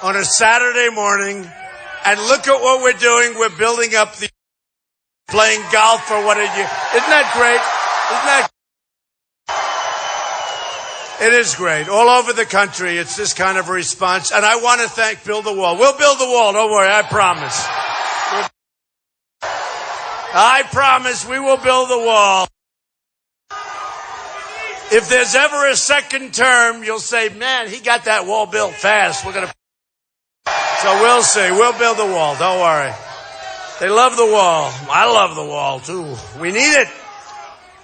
on a Saturday morning, and look at what we're doing. We're building up the playing golf for what a year. Isn't that great? Isn't that? It is great. All over the country, it's this kind of a response. And I want to Build the Wall. We'll build the wall. Don't worry. I promise. I promise we will build the wall. If there's ever a second term, you'll say, man, he got that wall built fast. So we'll see. We'll build the wall. Don't worry. They love the wall. I love the wall, too. We need it.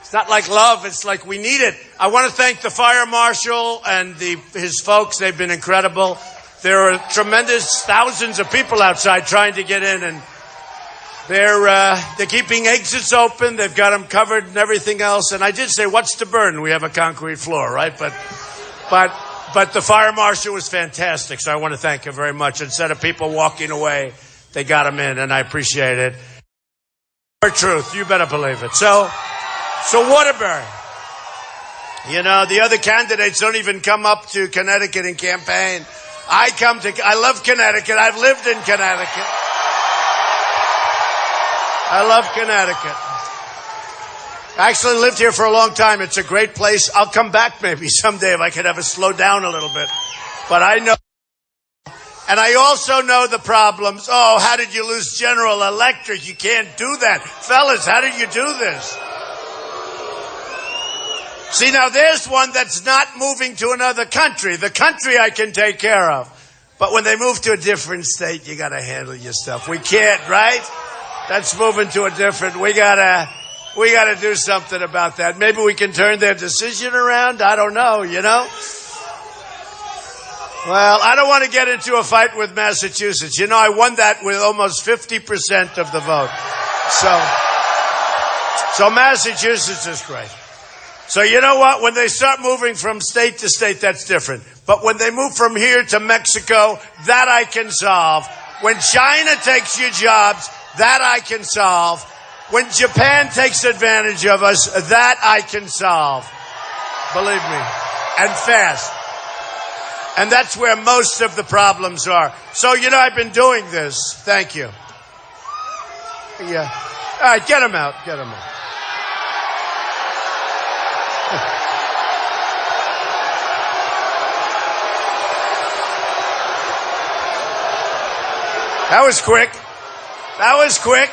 It's not like love. It's like we need it. I want to thank the fire marshal and his folks. They've been incredible. There are tremendous thousands of people outside trying to get in, and they're keeping exits open. They've got them covered and everything else. And I did say, what's the burden? We have a concrete floor, right? But the fire marshal was fantastic. So I want to thank him very much. Instead of people walking away, they got him in, and I appreciate it. Truth, you better believe it. So Waterbury. You know, the other candidates don't even come up to Connecticut and campaign. I love Connecticut. I've lived in Connecticut. I love Connecticut. I actually lived here for a long time. It's a great place. I'll come back maybe someday if I could ever slow down a little bit. But I know. And I also know the problems. Oh, how did you lose General Electric? You can't do that. Fellas, how did you do this? See, now there's one that's not moving to another country. The country I can take care of. But when they move to a different state, you got to handle your stuff. We can't, right? That's moving to a different. We gotta do something about that. Maybe we can turn their decision around. I don't know, you know? Well, I don't want to get into a fight with Massachusetts. You know, I won that with almost 50% of the vote. So Massachusetts is great. So you know what? When they start moving from state to state, that's different. But when they move from here to Mexico, that I can solve. When China takes your jobs, that I can solve. When Japan takes advantage of us, that I can solve. Believe me. And fast. And that's where most of the problems are. So, you know, I've been doing this. Thank you. Yeah. All right, get him out. Get him out. That was quick. That was quick.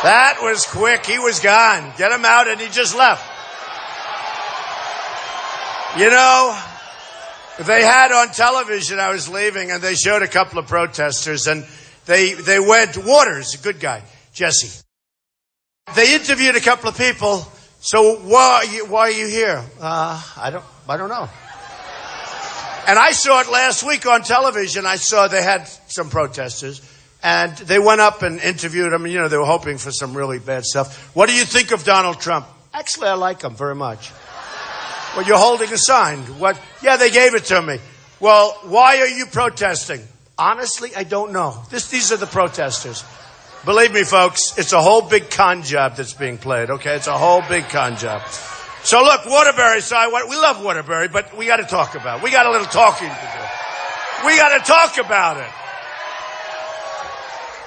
That was quick. He was gone. Get him out, and he just left. You know, they had on television, I was leaving, and they showed a couple of protesters, and they went, Waters, a good guy, Jesse. They interviewed a couple of people. So why are you here? I don't know. And I saw it last week on television. I saw they had some protesters, and they went up and interviewed them. You know, they were hoping for some really bad stuff. What do you think of Donald Trump? Actually, I like him very much. Well, you're holding a sign. What? Yeah, they gave it to me. Well, why are you protesting? Honestly, I don't know. These are the protesters. Believe me, folks, it's a whole big con job that's being played, okay? It's a whole big con job. So look, Waterbury, we love Waterbury, but we got to talk about it. We got a little talking to do. We got to talk about it.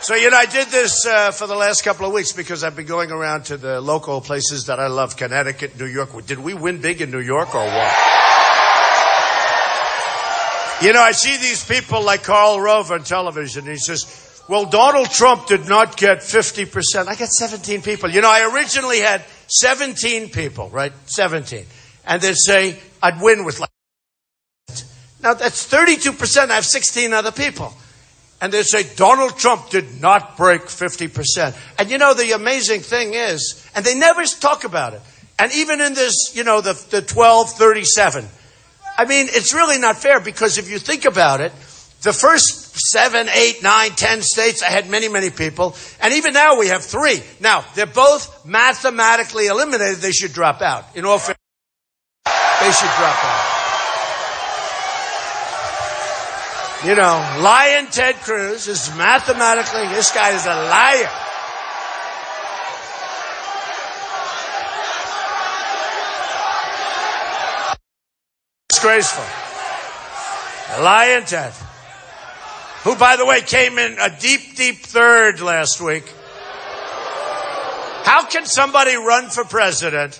So, you know, I did this for the last couple of weeks because I've been going around to the local places that I love, Connecticut, New York. Did we win big in New York or what? You know, I see these people like Karl Rove on television. He says, well, Donald Trump did not get 50%. I got 17 people. You know, I originally had 17 people, right? 17. And they'd say I'd win with like. Now, that's 32%. I have 16 other people. And they'd say Donald Trump did not break 50%. And you know, the amazing thing is, and they never talk about it. And even in this, you know, the 1237, I mean, it's really not fair because if you think about it, the first 7, 8, 9, 10 states, I had many, many people. And even now we have 3. Now, they're both mathematically eliminated. They should drop out. In all fairness, they should drop out. You know, lying Ted Cruz is mathematically, this guy is a liar. Disgraceful. Lying Ted, who, by the way, came in a deep, deep third last week. How can somebody run for president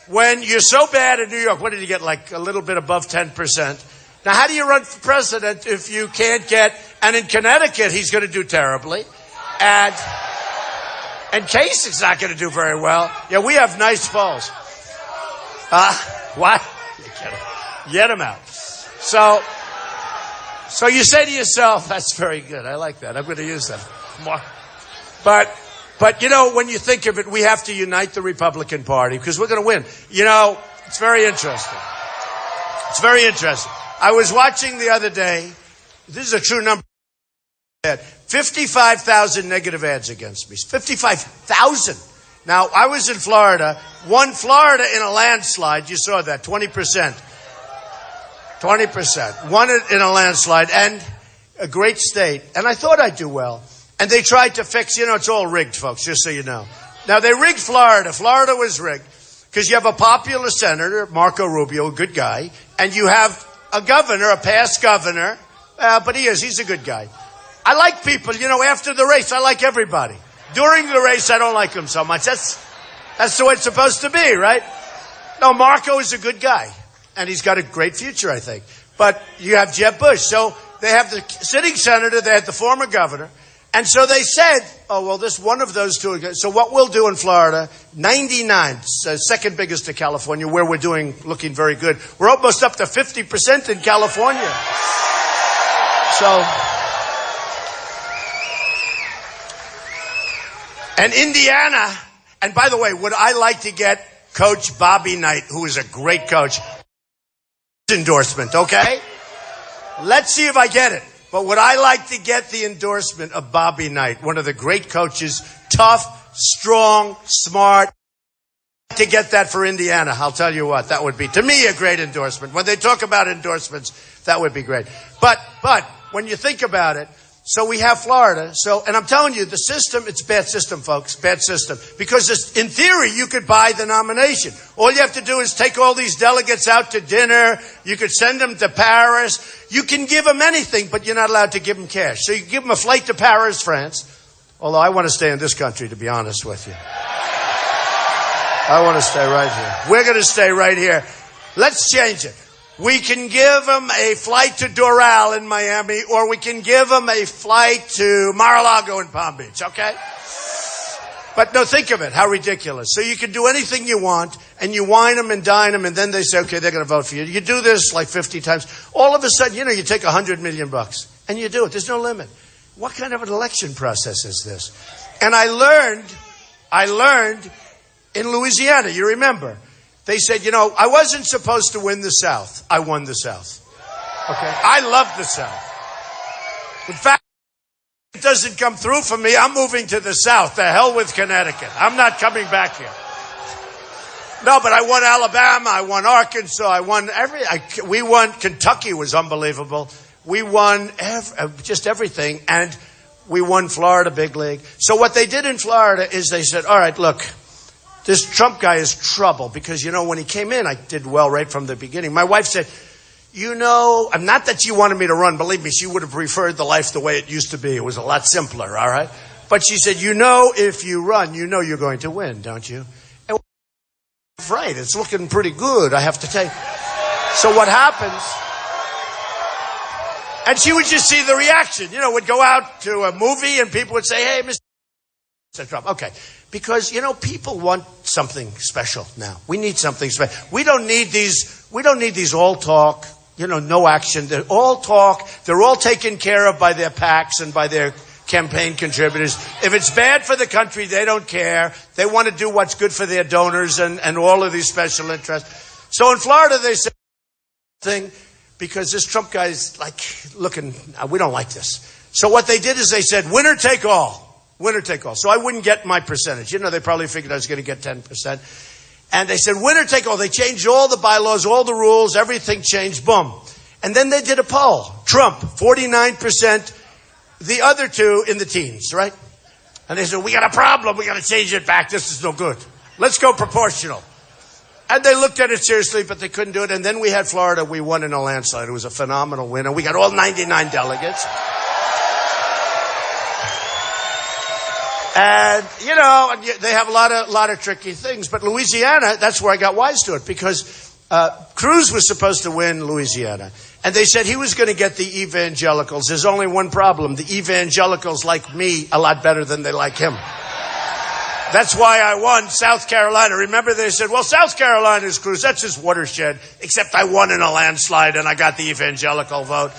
when you're so bad in New York? What did he get, like a little bit above 10%? Now, how do you run for president if you can't get, and in Connecticut, he's going to do terribly. And Kasek's not going to do very well. Yeah, we have nice polls. What? Get him out. So you say to yourself, that's very good. I like that. I'm going to use that more. But you know, when you think of it, we have to unite the Republican Party because we're going to win. You know, it's very interesting. It's very interesting. I was watching the other day. This is a true number. 55,000 negative ads against me. 55,000. Now, I was in Florida. Won Florida in a landslide. You saw that. 20%. 20%. Won it in a landslide. And a great state. And I thought I'd do well. And they tried to fix, it's all rigged, folks, just so you know. Now, they rigged Florida. Florida was rigged because you have a popular senator, Marco Rubio, a good guy, and you have a governor, a past governor, but he's a good guy. I like people, after the race, I like everybody. During the race, I don't like them so much. That's the way it's supposed to be, right? No, Marco is a good guy, and he's got a great future, I think. But you have Jeb Bush. So they have the sitting senator, they had the former governor, and so they said, this one of those two. So what we'll do in Florida, 99, second biggest to California, where we're looking very good. We're almost up to 50% in California. So, and Indiana, and by the way, would I like to get Coach Bobby Knight, who is a great coach, endorsement, okay? Let's see if I get it. But would I like to get the endorsement of Bobby Knight, one of the great coaches, tough, strong, smart, to get that for Indiana? I'll tell you what, that would be, to me, a great endorsement. When they talk about endorsements, that would be great. But when you think about it, so we have Florida. And I'm telling you, the system, it's a bad system, folks, bad system. Because in theory, you could buy the nomination. All you have to do is take all these delegates out to dinner. You could send them to Paris. You can give them anything, but you're not allowed to give them cash. So you give them a flight to Paris, France. Although I want to stay in this country, to be honest with you. I want to stay right here. We're going to stay right here. Let's change it. We can give them a flight to Doral in Miami, or we can give them a flight to Mar-a-Lago in Palm Beach, okay? But no, think of it, how ridiculous. So you can do anything you want, and you wine them and dine them, and then they say, okay, they're going to vote for you. You do this like 50 times. All of a sudden, you take $100 million, and you do it. There's no limit. What kind of an election process is this? And I learned in Louisiana, you remember, they said, I wasn't supposed to win the South. I won the South. Okay? I love the South. In fact, if it doesn't come through for me, I'm moving to the South. The hell with Connecticut. I'm not coming back here. No, but I won Alabama. I won Arkansas. I won we won. Kentucky was unbelievable. We won just everything. And we won Florida big league. So what they did in Florida is they said, all right, look, this Trump guy is trouble because, when he came in, I did well right from the beginning. My wife said, not that she wanted me to run. Believe me, she would have preferred the life the way it used to be. It was a lot simpler, all right? But she said, if you run, you're going to win, don't you? And right, it's looking pretty good, I have to tell you. So what happens? And she would just see the reaction. Would go out to a movie and people would say, hey, Mr. Trump. Okay. Because, people want something special now. We need something special. We don't need these all talk, no action. They're all talk. They're all taken care of by their PACs and by their campaign contributors. If it's bad for the country, they don't care. They want to do what's good for their donors and all of these special interests. So in Florida, they said thing because this Trump guy is looking, we don't like this. So what they did is they said, winner take all. Winner take all. So I wouldn't get my percentage. They probably figured I was going to get 10%. And they said, winner take all. They changed all the bylaws, all the rules, everything changed. Boom. And then they did a poll. Trump, 49%. The other two in the teens, right? And they said, we got a problem. We got to change it back. This is no good. Let's go proportional. And they looked at it seriously, but they couldn't do it. And then we had Florida. We won in a landslide. It was a phenomenal win. And we got all 99 delegates. And, they have a lot of tricky things. But Louisiana, that's where I got wise to it, because Cruz was supposed to win Louisiana. And they said he was going to get the evangelicals. There's only one problem. The evangelicals like me a lot better than they like him. That's why I won South Carolina. Remember, they said, well, South Carolina's Cruz. That's his watershed. Except I won in a landslide and I got the evangelical vote.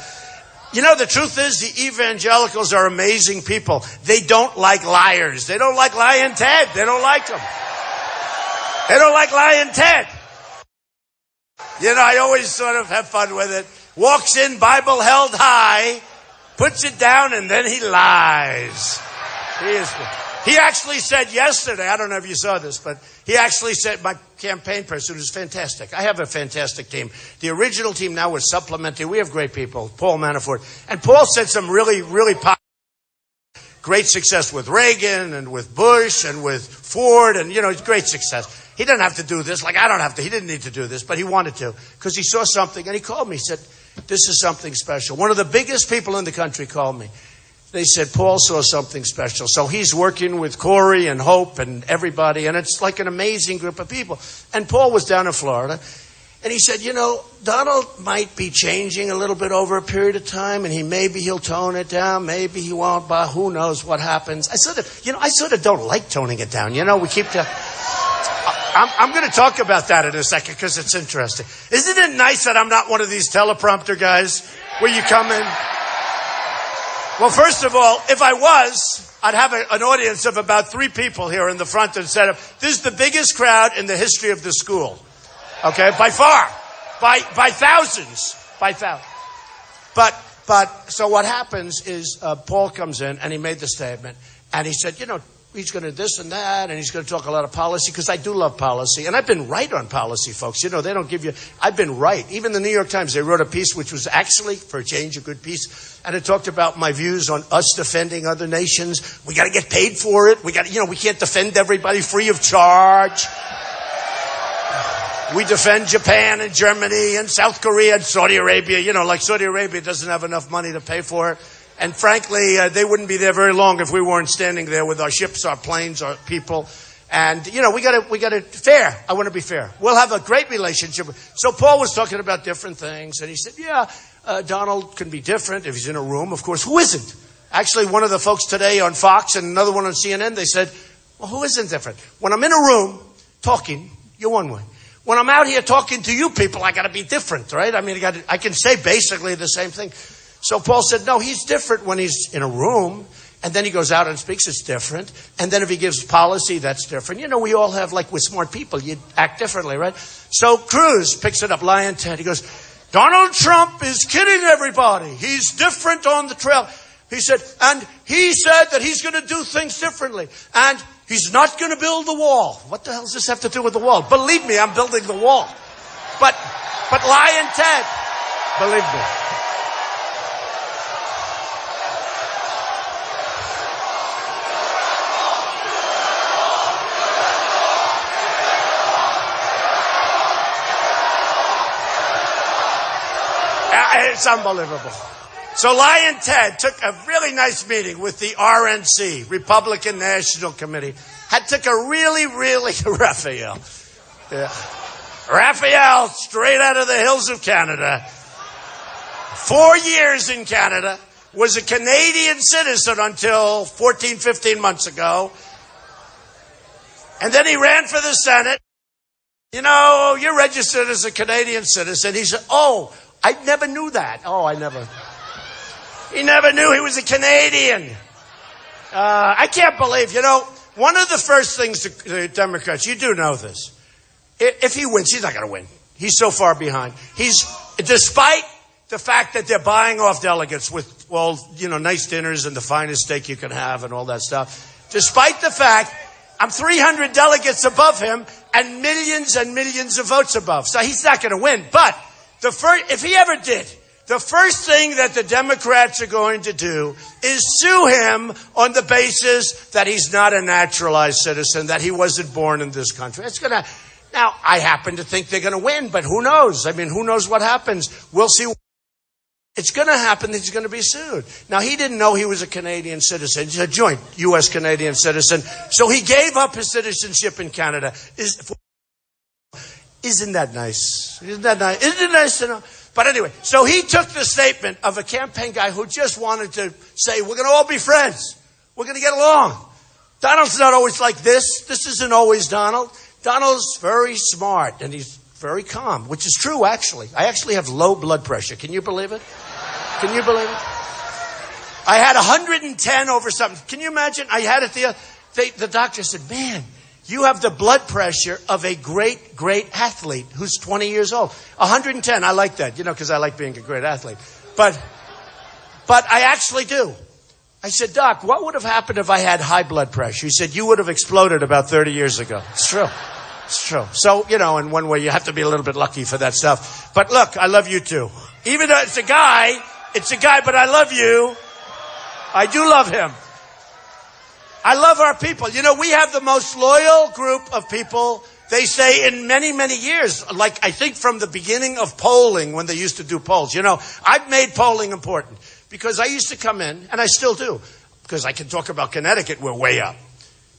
The truth is the evangelicals are amazing people. They don't like liars. They don't like lying Ted. They don't like them. They don't like lying Ted. I always sort of have fun with it. Walks in, Bible held high, puts it down, and then he lies. He actually said yesterday, I don't know if you saw this, but he actually said, my campaign person was fantastic. I have a fantastic team. The original team now was supplemented. We have great people, Paul Manafort. And Paul said some really, really positive, great success with Reagan and with Bush and with Ford and, great success. He didn't have to do this. Like, I don't have to. He didn't need to do this, but he wanted to because he saw something. And he called me. He said, this is something special. One of the biggest people in the country called me. They said, Paul saw something special. So he's working with Corey and Hope and everybody, and it's like an amazing group of people. And Paul was down in Florida, and he said, Donald might be changing a little bit over a period of time, and maybe he'll tone it down, maybe he won't, but who knows what happens. I sort of don't like toning it down. We keep to... I'm going to talk about that in a second because it's interesting. Isn't it nice that I'm not one of these teleprompter guys where you come in? Well, first of all, if I was, I'd have an audience of about 3 people here in the front instead of, this is the biggest crowd in the history of the school. Okay, by far, by thousands, by thousands. But so what happens is Paul comes in and he made the statement and he said, he's going to this and that, and he's going to talk a lot of policy, because I do love policy. And I've been right on policy, folks. They don't give you... I've been right. Even the New York Times, they wrote a piece which was actually, for a change, a good piece. And it talked about my views on us defending other nations. We got to get paid for it. We can't defend everybody free of charge. We defend Japan and Germany and South Korea and Saudi Arabia. Like Saudi Arabia doesn't have enough money to pay for it. And frankly, they wouldn't be there very long if we weren't standing there with our ships, our planes, our people. And, we gotta fair. I want to be fair. We'll have a great relationship. So Paul was talking about different things. And he said, Donald can be different if he's in a room. Of course, who isn't? Actually, one of the folks today on Fox and another one on CNN, they said, well, who isn't different? When I'm in a room talking, you're one way. When I'm out here talking to you people, I got to be different, right? I can say basically the same thing. So Paul said, no, he's different when he's in a room. And then he goes out and speaks, it's different. And then if he gives policy, that's different. We all have, with smart people, you act differently, right? So Cruz picks it up, lying Ted. He goes, Donald Trump is kidding everybody. He's different on the trail. He said, and he said that he's going to do things differently. And he's not going to build the wall. What the hell does this have to do with the wall? Believe me, I'm building the wall. But lying Ted, believe me. It's unbelievable. So Lion Ted took a really nice meeting with the RNC, Republican National Committee. Took a really, Raphael. Yeah. Raphael, straight out of the hills of Canada. 4 years in Canada. Was a Canadian citizen until 15 months ago. And then he ran for the Senate. You're registered as a Canadian citizen. He said, I never knew that. He never knew he was a Canadian. I can't believe, one of the first things the Democrats, you do know this. If he wins, he's not going to win. He's so far behind. Despite the fact that they're buying off delegates with all, nice dinners and the finest steak you can have and all that stuff. Despite the fact I'm 300 delegates above him and millions of votes above. So he's not going to win. But if he ever did, the first thing that the Democrats are going to do is sue him on the basis that he's not a naturalized citizen, that he wasn't born in this country. Now, I happen to think they're going to win, but who knows? I mean, who knows what happens? We'll see. It's going to happen that he's going to be sued. Now, he didn't know he was a Canadian citizen. He's a joint U.S.-Canadian citizen. So he gave up his citizenship in Canada. Isn't that nice? Isn't that nice? Isn't it nice to know? But anyway, so he took the statement of a campaign guy who just wanted to say, we're going to all be friends. We're going to get along. Donald's not always like this. This isn't always Donald. Donald's very smart, and he's very calm, which is true, actually. I actually have low blood pressure. Can you believe it? Can you believe it? I had 110 over something. Can you imagine? I had it the doctor said, man, you have the blood pressure of a great, great athlete who's 20 years old. 110, I like that, because I like being a great athlete. But I actually do. I said, Doc, what would have happened if I had high blood pressure? He said, you would have exploded about 30 years ago. It's true. It's true. So, in one way, you have to be a little bit lucky for that stuff. But look, I love you too. Even though it's a guy, but I love you. I do love him. I love our people. We have the most loyal group of people, they say, in many, many years. Like, I think from the beginning of polling, when they used to do polls. I've made polling important because I used to come in, and I still do, because I can talk about Connecticut, we're way up.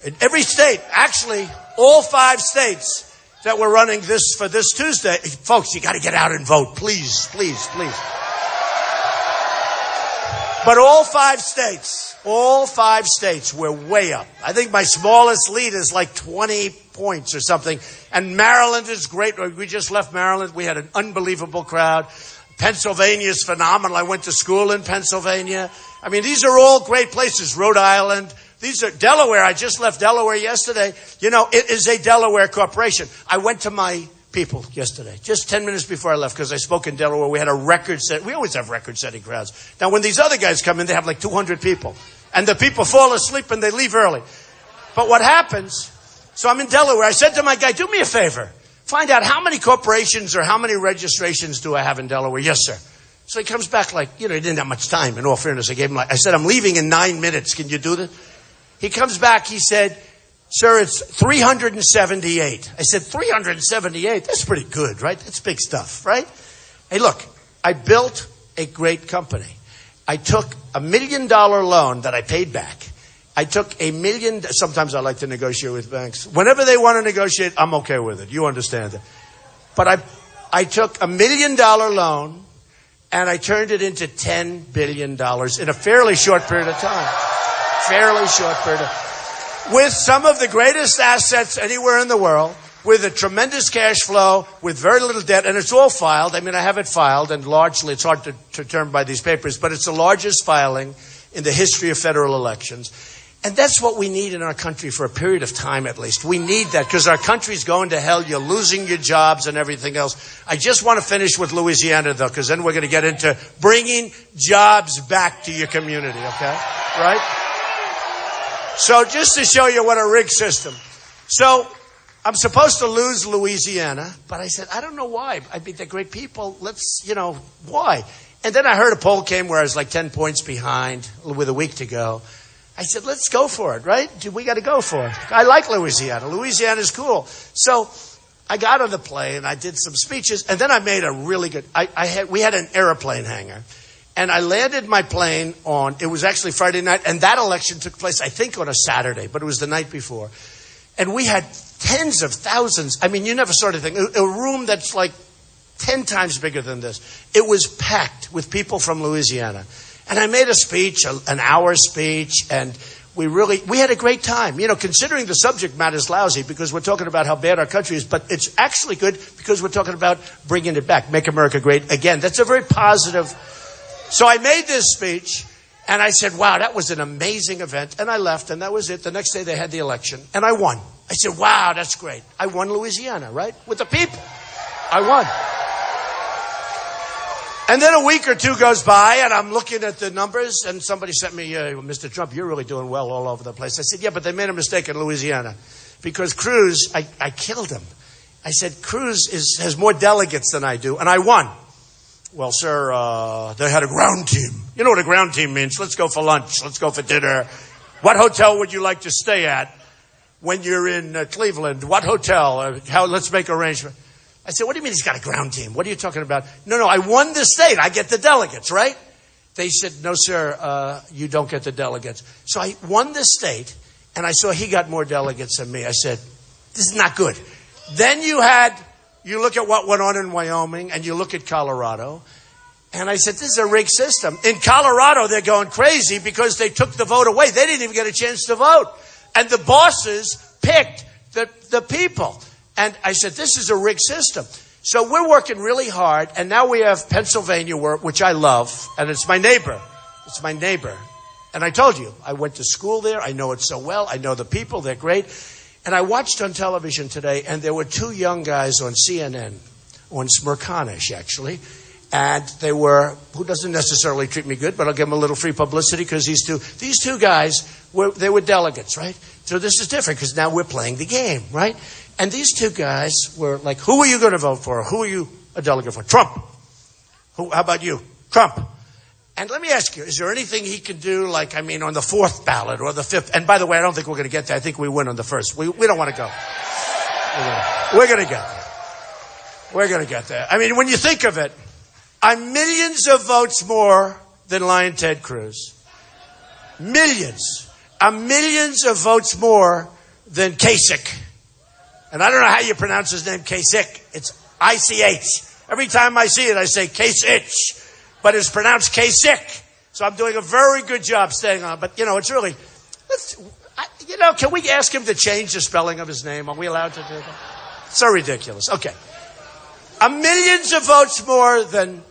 In every state, actually, all 5 states that we're running for this Tuesday. Folks, you got to get out and vote. Please, please, please. But all 5 states, we're way up. I think my smallest lead is like 20 points or something. And Maryland is great. We just left Maryland. We had an unbelievable crowd. Pennsylvania is phenomenal. I went to school in Pennsylvania. I mean, these are all great places. Rhode Island. These are Delaware. I just left Delaware yesterday. It is a Delaware corporation. I went to my people yesterday, just 10 minutes before I left, because I spoke in Delaware. We had a we always have record-setting crowds. Now, when these other guys come in, they have like 200 people. And the people fall asleep and they leave early. But what happens, so I'm in Delaware. I said to my guy, do me a favor. Find out how many corporations or how many registrations do I have in Delaware? Yes, sir. So he comes back like, he didn't have much time. In all fairness, I said, I'm leaving in 9 minutes. Can you do this? He comes back. He said, sir, it's 378. I said, 378? That's pretty good, right? That's big stuff, right? Hey, look, I built a great company. I took $1 million loan that I paid back. I took $1 million. Sometimes I like to negotiate with banks. Whenever they want to negotiate, I'm okay with it. You understand that. But I took $1 million loan and I turned it into $10 billion in a fairly short period of time. Fairly short period of with some of the greatest assets anywhere in the world, with a tremendous cash flow, with very little debt, and it's all filed. I mean, I have it filed, and largely, it's hard to determine by these papers, but it's the largest filing in the history of federal elections. And that's what we need in our country for a period of time, at least. We need that, because our country's going to hell. You're losing your jobs and everything else. I just want to finish with Louisiana, though, because then we're going to get into bringing jobs back to your community, okay? Right? So just to show you what a rigged system. So I'm supposed to lose Louisiana, but I said, I don't know why. I mean, they're great people. Let's, why? And then I heard a poll came where I was like 10 points behind with a week to go. I said, let's go for it, right? We got to go for it. I like Louisiana. Louisiana's cool. So I got on the plane. I did some speeches, and then I made a really good. We had an airplane hangar. And I landed my plane it was actually Friday night, and that election took place, I think, on a Saturday, but it was the night before. And we had tens of thousands. I mean, you never saw anything. A room that's like 10 times bigger than this. It was packed with people from Louisiana. And I made a speech, an hour speech, and we had a great time. Considering the subject matter is lousy because we're talking about how bad our country is, but it's actually good because we're talking about bringing it back, make America great again. That's a very positive. So I made this speech, and I said, wow, that was an amazing event. And I left, and that was it. The next day they had the election, and I won. I said, wow, that's great. I won Louisiana, right? With the people. I won. And then a week or two goes by, and I'm looking at the numbers, and somebody sent me, Mr. Trump, you're really doing well all over the place. I said, yeah, but they made a mistake in Louisiana. Because Cruz, I killed him. I said, Cruz has more delegates than I do, and I won. Well, sir, they had a ground team. You know what a ground team means. Let's go for lunch. Let's go for dinner. What hotel would you like to stay at? when you're in Cleveland? What hotel? Let's make arrangement. I said, what do you mean he's got a ground team? What are you talking about? No, I won the state. I get the delegates, right? They said, no, sir, you don't get the delegates. So I won the state, and I saw he got more delegates than me. I said, this is not good. Then you look at what went on in Wyoming, and you look at Colorado, and I said, this is a rigged system. In Colorado, they're going crazy because they took the vote away. They didn't even get a chance to vote. And the bosses picked the people. And I said, this is a rigged system. So we're working really hard. And now we have Pennsylvania, which I love. And it's my neighbor. It's my neighbor. And I told you, I went to school there. I know it so well. I know the people. They're great. And I watched on television today, and there were two young guys on CNN, on Smirkanish, actually. And they were, who doesn't necessarily treat me good, but I'll give them a little free publicity because these two guys, they were delegates, right? So this is different because now we're playing the game, right? And these two guys were like, who are you going to vote for? Who are you a delegate for? Trump. How about you? Trump. And let me ask you, is there anything he can do, on the fourth ballot or the fifth? And by the way, I don't think we're going to get there. I think we win on the first. We don't want to go. We're going to get there. We're going to get there. I mean, when you think of it, I'm millions of votes more than Lion Ted Cruz. Millions. I'm millions of votes more than Kasich. And I don't know how you pronounce his name, Kasich. It's I-C-H. Every time I see it, I say Kasich. But it's pronounced Kasich. So I'm doing a very good job staying on. But, it's really, can we ask him to change the spelling of his name? Are we allowed to do that? So ridiculous. Okay. I'm millions of votes more than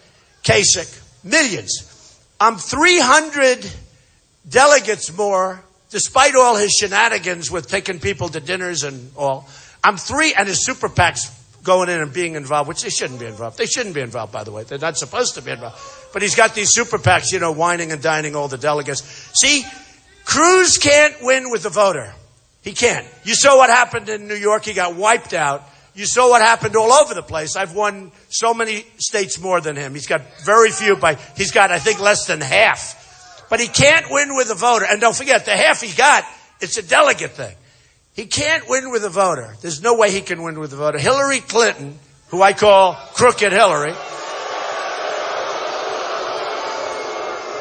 Kasich. Millions. I'm 300 delegates more, despite all his shenanigans with taking people to dinners and all. And his super PACs going in and being involved, which they shouldn't be involved. They shouldn't be involved, by the way. They're not supposed to be involved. But he's got these super PACs, whining and dining all the delegates. See, Cruz can't win with the voter. He can't. You saw what happened in New York. He got wiped out. You saw what happened all over the place. I've won so many states more than him. He's got very few he's got, I think, less than half. But he can't win with the voter. And don't forget, the half he got, it's a delegate thing. He can't win with the voter. There's no way he can win with the voter. Hillary Clinton, who I call Crooked Hillary,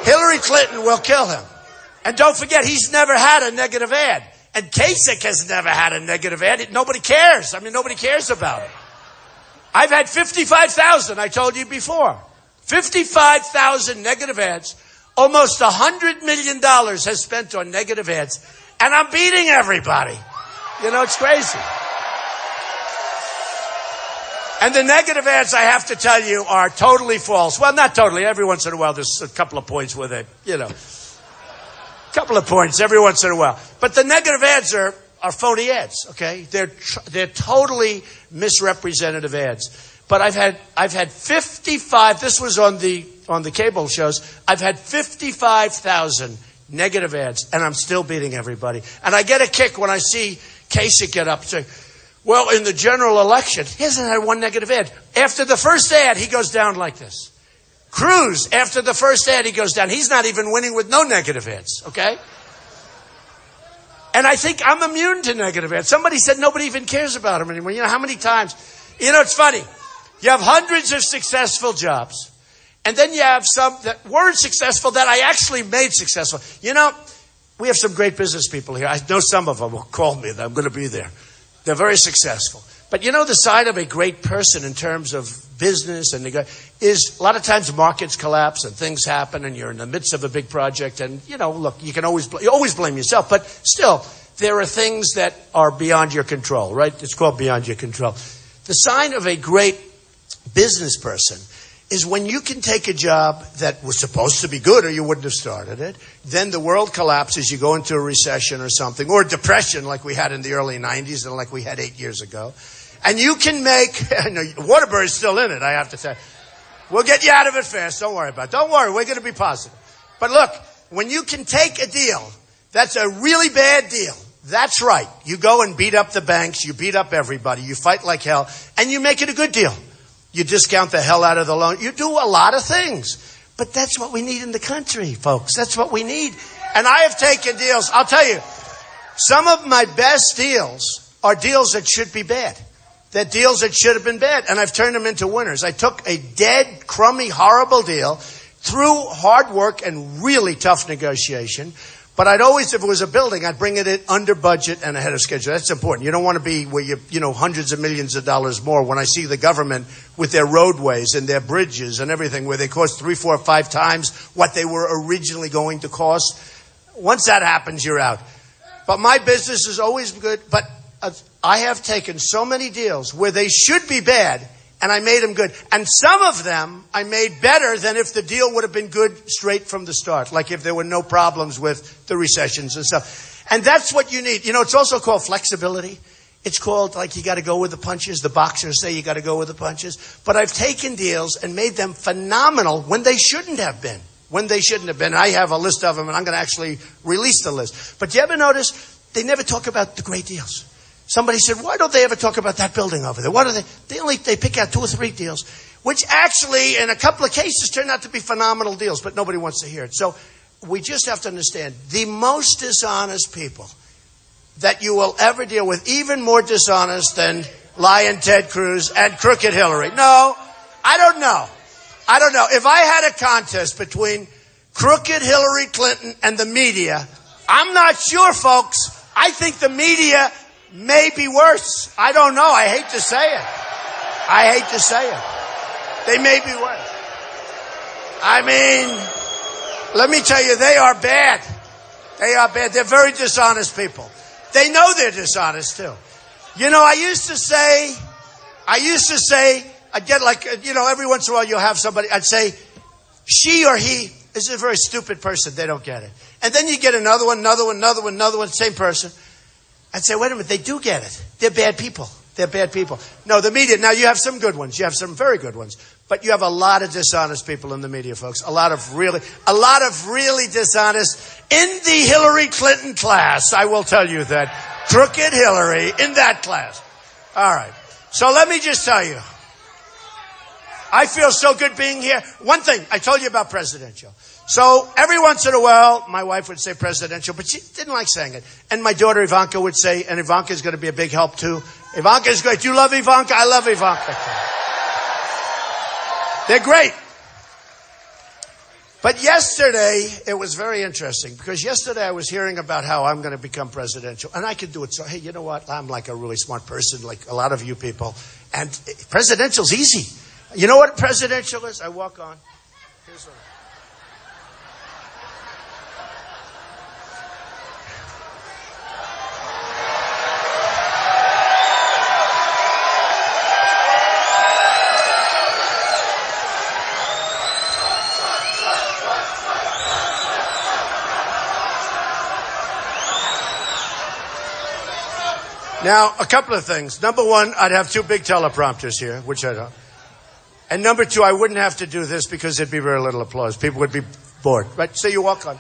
Hillary Clinton will kill him. And don't forget, he's never had a negative ad. And Kasich has never had a negative ad. Nobody cares. Nobody cares about it. I've had 55,000, I told you before. 55,000 negative ads. Almost $100 million has spent on negative ads. And I'm beating everybody. It's crazy. And the negative ads, I have to tell you, are totally false. Well, not totally. Every once in a while, there's a couple of points with it, couple of points every once in a while. But the negative ads are phony ads, okay? They're totally misrepresentative ads. But I've had 55, this was on the cable shows, I've had 55,000 negative ads, and I'm still beating everybody. And I get a kick when I see Kasich get up and say, well, in the general election, he hasn't had one negative ad. After the first ad, he goes down like this. Cruz, after the first ad, he goes down. He's not even winning with no negative ads, okay? And I think I'm immune to negative ads. Somebody said nobody even cares about him anymore. How many times? It's funny. You have hundreds of successful jobs. And then you have some that weren't successful that I actually made successful. We have some great business people here. I know some of them will call me that I'm going to be there. They're very successful. But the side of a great person in terms of business is a lot of times markets collapse and things happen and you're in the midst of a big project and, look, you can always blame yourself. But still, there are things that are beyond your control, right? It's called beyond your control. The sign of a great business person is when you can take a job that was supposed to be good or you wouldn't have started it, then the world collapses, you go into a recession or something, or depression like we had in the early 90s and like we had 8 years ago. And you can make, Waterbury's still in it, I have to say. We'll get you out of it fast, don't worry about it. Don't worry, we're going to be positive. But look, when you can take a deal, that's a really bad deal. That's right. You go and beat up the banks, you beat up everybody, you fight like hell, and you make it a good deal. You discount the hell out of the loan. You do a lot of things. But that's what we need in the country, folks. That's what we need. And I have taken deals. I'll tell you, Some of my best deals are deals that should be bad. They're deals that should have been bad, and I've turned them into winners. I took a dead, crummy, horrible deal through hard work and really tough negotiation. But I'd always, if it was a building, I'd bring it in under budget and ahead of schedule. That's important. You don't want to be where you hundreds of millions of dollars more. When I see the government with their roadways and their bridges and everything where they cost 3, 4, 5 times what they were originally going to cost, once that happens, you're out. But my business is always good. But I have taken so many deals where they should be bad, and I made them good. And some of them I made better than if the deal would have been good straight from the start, like if there were no problems with the recessions and stuff. And that's what you need. It's also called flexibility. It's called, like, you got to go with the punches. The boxers say you got to go with the punches. But I've taken deals and made them phenomenal when they shouldn't have been. I have a list of them, and I'm going to actually release the list. But do you ever notice they never talk about the great deals? Somebody said, why don't they ever talk about that building over there? What are they pick out 2 or 3 deals, which actually in a couple of cases turned out to be phenomenal deals, but nobody wants to hear it. So we just have to understand the most dishonest people that you will ever deal with, even more dishonest than lying Ted Cruz and crooked Hillary. No, I don't know. If I had a contest between crooked Hillary Clinton and the media, I'm not sure, folks. I think the media may be worse. I don't know. I hate to say it. They may be worse. I mean, let me tell you, they are bad. They're very dishonest people. They know they're dishonest too. I used to say, I'd get every once in a while you'll have somebody, I'd say, she or he is a very stupid person. They don't get it. And then you get another one, same person. I'd say, wait a minute, they do get it. They're bad people. No, the media, now you have some good ones. You have some very good ones. But you have a lot of dishonest people in the media, folks. A lot of really dishonest. In the Hillary Clinton class, I will tell you that. Crooked Hillary in that class. All right. So let me just tell you. I feel so good being here. One thing, I told you about presidential. So every once in a while, my wife would say presidential, but she didn't like saying it. And my daughter Ivanka would say, and Ivanka's going to be a big help too. Ivanka's great. Do you love Ivanka? I love Ivanka too. They're great. But yesterday, it was very interesting because yesterday I was hearing about how I'm going to become presidential. And I could do it. So, hey, you know what? I'm like a really smart person, like a lot of you people. And presidential's easy. You know what presidential is? I walk on. Here's what. Now, a couple of things. Number one, I'd have 2 big teleprompters here, which I don't. And number 2, I wouldn't have to do this because there'd be very little applause. People would be bored. Right? So you walk on.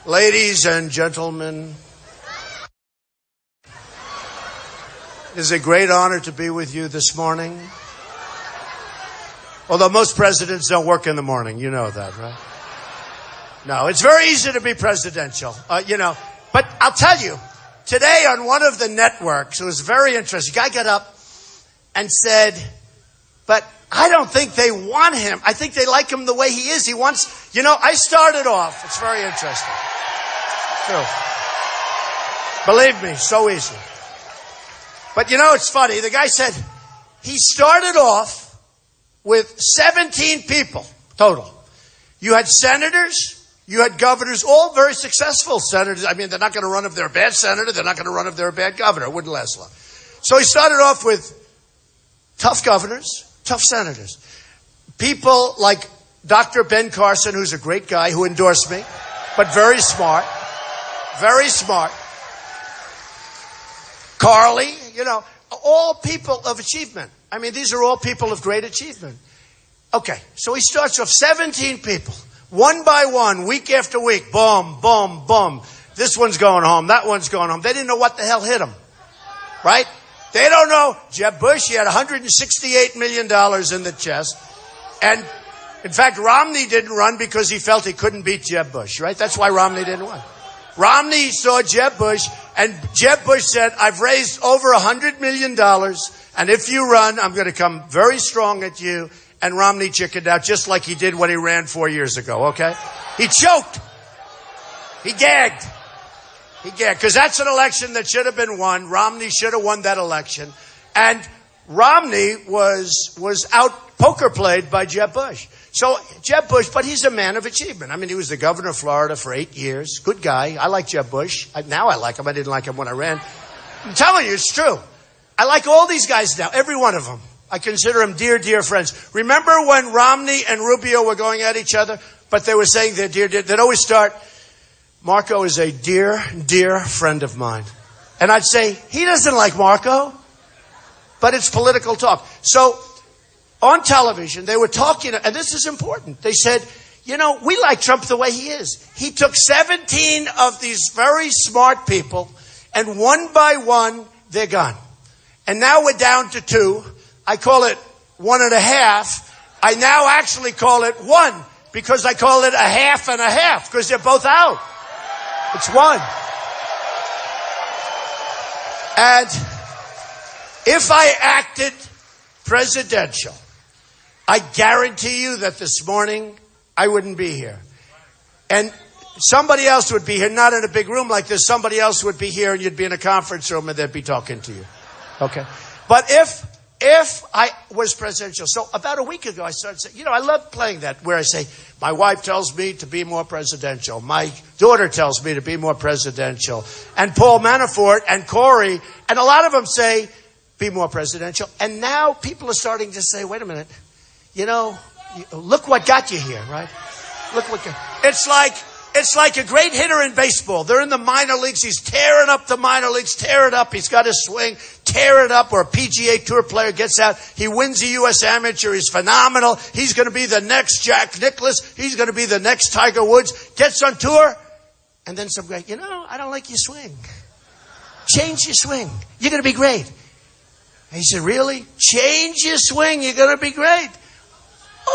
Ladies and gentlemen, it is a great honor to be with you this morning. Although most presidents don't work in the morning. You know that, right? No, it's very easy to be presidential, But I'll tell you, today on one of the networks, it was very interesting. A guy got up and said, but I don't think they want him. I think they like him the way he is. He wants, I started off. It's very interesting. True. Believe me, so easy. But it's funny. The guy said he started off with 17 people total. You had senators. You had governors, all very successful senators. I mean, they're not going to run if they're a bad senator. They're not going to run if they're a bad governor. It wouldn't last long. So he started off with tough governors, tough senators. People like Dr. Ben Carson, who's a great guy who endorsed me, but very smart. Very smart. Carly, all people of achievement. I mean, these are all people of great achievement. Okay, so he starts off 17 people. One by one, week after week, boom, boom, boom. This one's going home. That one's going home. They didn't know what the hell hit them. Right? They don't know. Jeb Bush, he had $168 million in the chest. And, in fact, Romney didn't run because he felt he couldn't beat Jeb Bush. Right? That's why Romney didn't run. Romney saw Jeb Bush, and Jeb Bush said, I've raised over $100 million, and if you run, I'm going to come very strong at you. And Romney chickened out just like he did when he ran 4 years ago, okay? He choked. He gagged. Because that's an election that should have been won. Romney should have won that election. And Romney was out poker played by Jeb Bush. So Jeb Bush, but he's a man of achievement. I mean, he was the governor of Florida for 8 years. Good guy. I like Jeb Bush. Now I like him. I didn't like him when I ran. I'm telling you, it's true. I like all these guys now, every one of them. I consider them dear, dear friends. Remember when Romney and Rubio were going at each other, but they were saying they're dear, dear? They'd always start, Marco is a dear, dear friend of mine. And I'd say, he doesn't like Marco, but it's political talk. So on television, they were talking, and this is important. They said, you know, we like Trump the way he is. He took 17 of these very smart people, and one by one, they're gone. And now we're down to 2. I call it 1.5. I now actually call it 1 because I call it a half and a half because they're both out. It's 1. And if I acted presidential, I guarantee you that this morning I wouldn't be here. And somebody else would be here, not in a big room like this. Somebody else would be here and you'd be in a conference room and they'd be talking to you. Okay? But if I was presidential, so about a week ago I started saying, you know, I love playing that where I say, my wife tells me to be more presidential. My daughter tells me to be more presidential. And Paul Manafort and Corey, and a lot of them say, be more presidential. And now people are starting to say, wait a minute, you know, look what got you here, right? Look what it's like a great hitter in baseball. They're in the minor leagues. He's tearing up the minor leagues, tear it up. He's got his swing, tear it up. Or a PGA Tour player gets out. He wins the U.S. Amateur. He's phenomenal. He's going to be the next Jack Nicklaus. He's going to be the next Tiger Woods. Gets on tour. And then some guy, you know, I don't like your swing. Change your swing. You're going to be great. And he said, really? Change your swing. You're going to be great.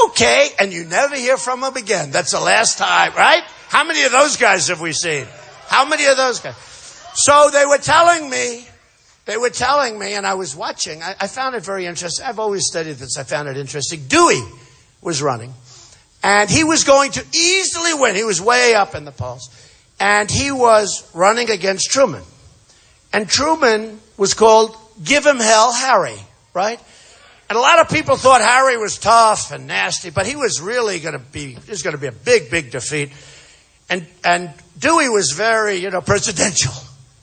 Okay. And you never hear from him again. That's the last time, right? How many of those guys have we seen? How many of those guys? So they were telling me, and I was watching. I found it very interesting. I've always studied this. I found it interesting. Dewey was running, and he was going to easily win. He was way up in the polls, and he was running against Truman. And Truman was called Give Him Hell Harry, right? And a lot of people thought Harry was tough and nasty, but he was really going to be a big, big defeat. And Dewey was very, presidential.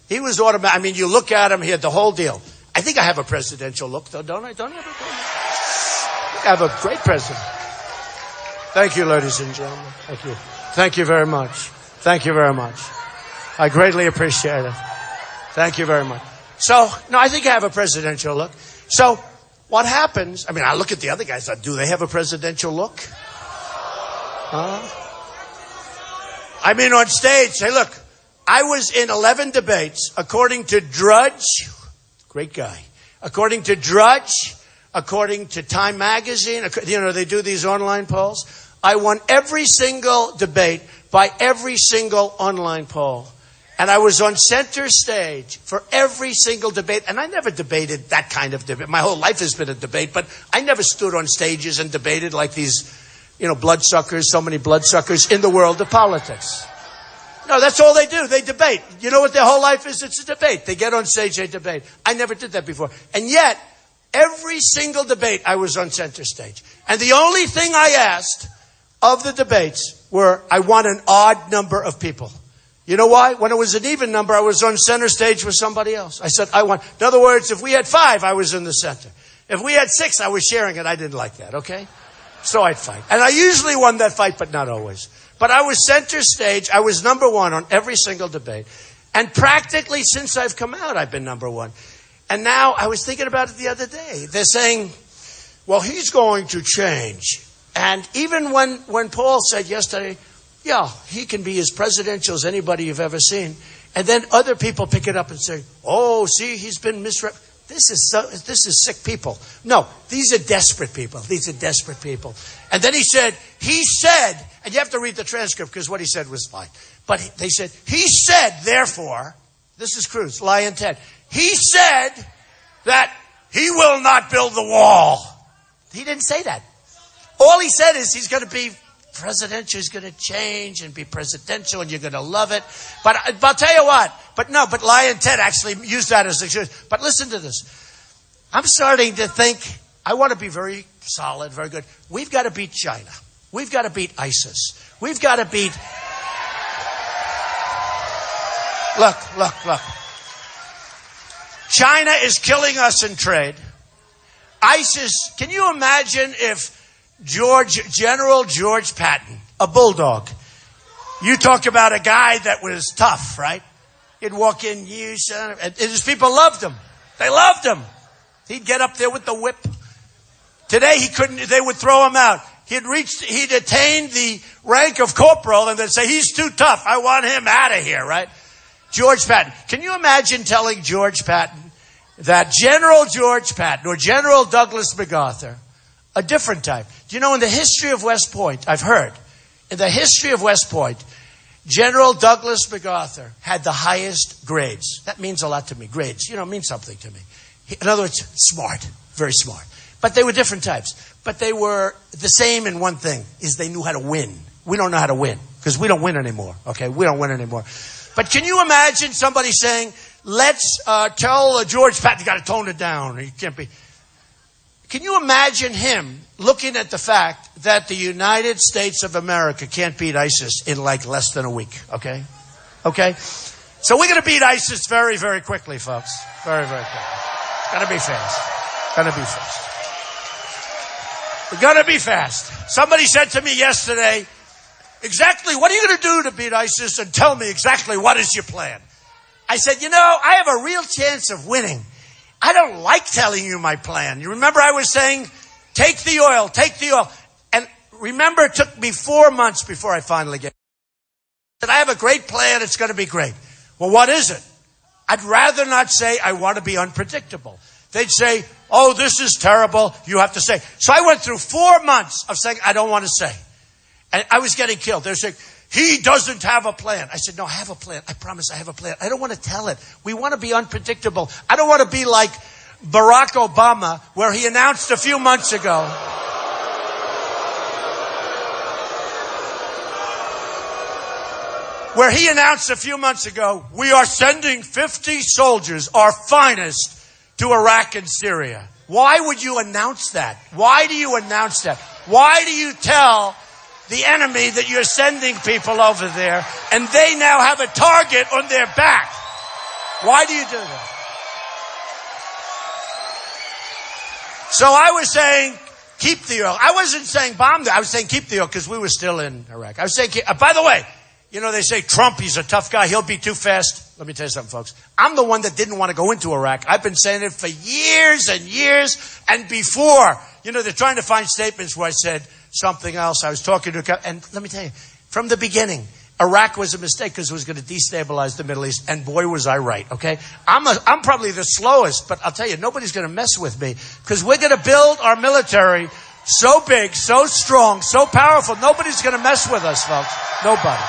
He was automatic. I mean, you look at him, he had the whole deal. I think I have a presidential look, though, don't I? Don't I have a great president. Thank you, ladies and gentlemen. Thank you. Thank you very much. Thank you very much. I greatly appreciate it. Thank you very much. So, no, I think I have a presidential look. So, what happens? I mean, I look at the other guys. Do they have a presidential look? I mean, on stage, say, look, I was in 11 debates, according to Drudge, great guy, according to Drudge, according to Time Magazine, they do these online polls. I won every single debate by every single online poll. And I was on center stage for every single debate. And I never debated that kind of debate. My whole life has been a debate, but I never stood on stages and debated like these bloodsuckers, so many bloodsuckers in the world of politics. No, that's all they do. They debate. You know what their whole life is? It's a debate. They get on stage, they debate. I never did that before. And yet, every single debate, I was on center stage. And the only thing I asked of the debates were, I want an odd number of people. You know why? When it was an even number, I was on center stage with somebody else. I said, in other words, if we had 5, I was in the center. If we had 6, I was sharing it. I didn't like that, okay? So I'd fight. And I usually won that fight, but not always. But I was center stage. I was number 1 on every single debate. And practically since I've come out, I've been number 1. And now I was thinking about it the other day. They're saying, well, he's going to change. And even when Paul said yesterday, yeah, he can be as presidential as anybody you've ever seen. And then other people pick it up and say, oh, see, he's been misrepresented. this is sick people. No, these are desperate people. These are desperate people. And then he said, and you have to read the transcript because what he said was fine. But they said, he said, therefore, this is Cruz, Lion Ted. He said that he will not build the wall. He didn't say that. All he said is he's going to be presidential, he's going to change and be presidential and you're going to love it. But I'll tell you what, but Lion Ted actually used that as an excuse. But listen to this. I'm starting to think, I want to be very solid, very good. We've got to beat China. We've got to beat ISIS. We've got to beat... Look. China is killing us in trade. ISIS, can you imagine if General George Patton, a bulldog, you talk about a guy that was tough, right? He'd walk in, and his people loved him. They loved him. He'd get up there with the whip. Today they would throw him out. He'd attained the rank of corporal and they'd say, he's too tough. I want him out of here, right? George Patton. Can you imagine telling George Patton that General George Patton or General Douglas MacArthur, a different type. Do you know in the history of West Point, I've heard, in the history of West Point, General Douglas MacArthur had the highest grades. That means a lot to me. Grades, mean something to me. In other words, smart, very smart. But they were different types. But they were the same in one thing, is they knew how to win. We don't know how to win, because we don't win anymore, okay? We don't win anymore. But can you imagine somebody saying, let's tell George Patton, you got to tone it down. He can't be... Can you imagine him looking at the fact that the United States of America can't beat ISIS in like less than a week, okay? Okay? So we're going to beat ISIS very, very quickly, folks. Very, very quickly. Got to be fast. Got to be fast. We're going to be fast. Somebody said to me yesterday, exactly what are you going to do to beat ISIS, and tell me exactly what is your plan? I said, I have a real chance of winning. I don't like telling you my plan. You remember I was saying, take the oil, take the oil. And remember, it took me 4 months before I finally get it. I said, I have a great plan. It's going to be great. Well, what is it? I'd rather not say I want to be unpredictable. They'd say, oh, this is terrible. You have to say. So I went through 4 months of saying, I don't want to say. And I was getting killed. They're saying, he doesn't have a plan. I said, no, I have a plan. I promise I have a plan. I don't want to tell it. We want to be unpredictable. I don't want to be like Barack Obama, where he announced a few months ago. We are sending 50 soldiers, our finest, to Iraq and Syria. Why would you announce that? Why do you announce that? Why do you tell the enemy that you're sending people over there, and they now have a target on their back? Why do you do that? So I was saying, keep the oil. I wasn't saying bomb them. I was saying keep the oil because we were still in Iraq. I was saying, by the way, they say Trump, he's a tough guy. He'll be too fast. Let me tell you something, folks. I'm the one that didn't want to go into Iraq. I've been saying it for years and years. And before, they're trying to find statements where I said something else. I was talking to and let me tell you, from the beginning, Iraq was a mistake because it was going to destabilize the Middle East. And boy, was I right, okay? I'm probably the slowest, but I'll tell you, nobody's going to mess with me because we're going to build our military so big, so strong, so powerful. Nobody's going to mess with us, folks. Nobody.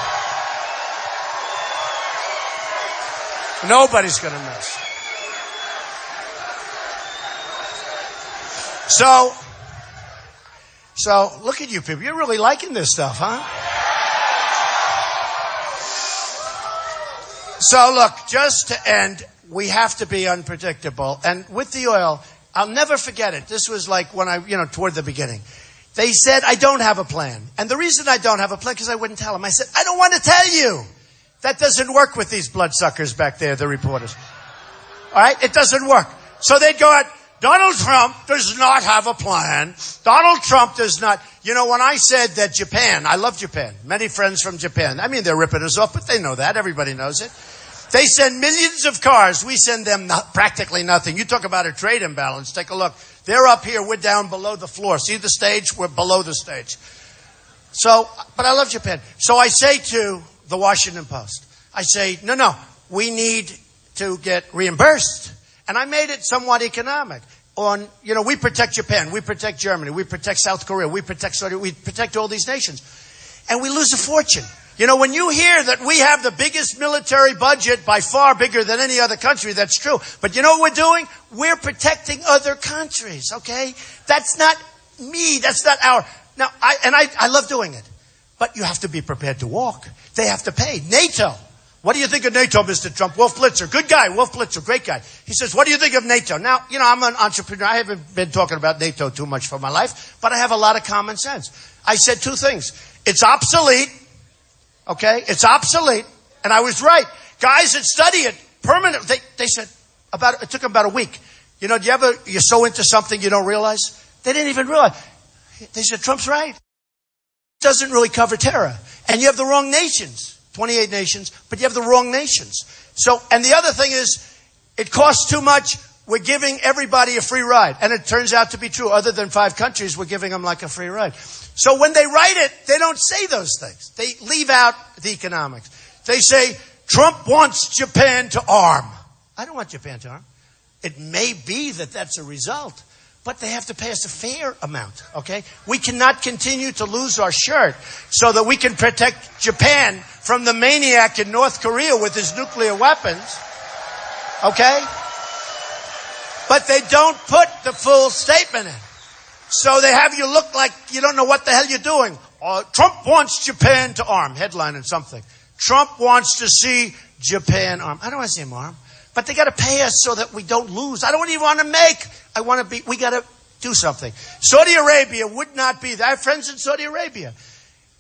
Nobody's going to mess. So look at you people. You're really liking this stuff, huh? So look, just to end, we have to be unpredictable. And with the oil, I'll never forget it. This was like when toward the beginning. They said, I don't have a plan. And the reason I don't have a plan, because I wouldn't tell them. I said, I don't want to tell you. That doesn't work with these bloodsuckers back there, the reporters. All right? It doesn't work. So they'd go out, Donald Trump does not have a plan. Donald Trump does not. When I said that Japan, I love Japan. Many friends from Japan. I mean, they're ripping us off, but they know that. Everybody knows it. They send millions of cars. We send them practically nothing. You talk about a trade imbalance. Take a look. They're up here. We're down below the floor. See the stage? We're below the stage. But I love Japan. So I say to the Washington Post, I say, no, we need to get reimbursed. And I made it somewhat economic. We protect Japan, we protect Germany, we protect South Korea, we protect Saudi, we protect all these nations. And we lose a fortune. When you hear that we have the biggest military budget, by far bigger than any other country, that's true. But you know what we're doing? We're protecting other countries, okay? That's not me. That's not our... Now, I love doing it. But you have to be prepared to walk. They have to pay. NATO. What do you think of NATO, Mr. Trump? Wolf Blitzer. Good guy. Wolf Blitzer. Great guy. He says, what do you think of NATO? Now, I'm an entrepreneur. I haven't been talking about NATO too much for my life, but I have a lot of common sense. I said two things. It's obsolete. Okay? It's obsolete. And I was right. Guys that study it permanently, they said it took them about a week. You're so into something you don't realize? They didn't even realize. They said, Trump's right. It doesn't really cover terror. And you have the wrong nations. 28 nations, but you have the wrong nations. And the other thing is, it costs too much. We're giving everybody a free ride. And it turns out to be true. Other than 5 countries, we're giving them like a free ride. So when they write it, they don't say those things. They leave out the economics. They say, Trump wants Japan to arm. I don't want Japan to arm. It may be that that's a result, but they have to pay us a fair amount, okay? We cannot continue to lose our shirt so that we can protect Japan from the maniac in North Korea with his nuclear weapons, okay? But they don't put the full statement in. So they have you look like you don't know what the hell you're doing. Trump wants Japan to arm. Headline and something. Trump wants to see Japan arm. I don't want to see him arm. But they got to pay us so that we don't lose. I don't even want to make. We got to do something. Saudi Arabia would not be there. I have friends in Saudi Arabia.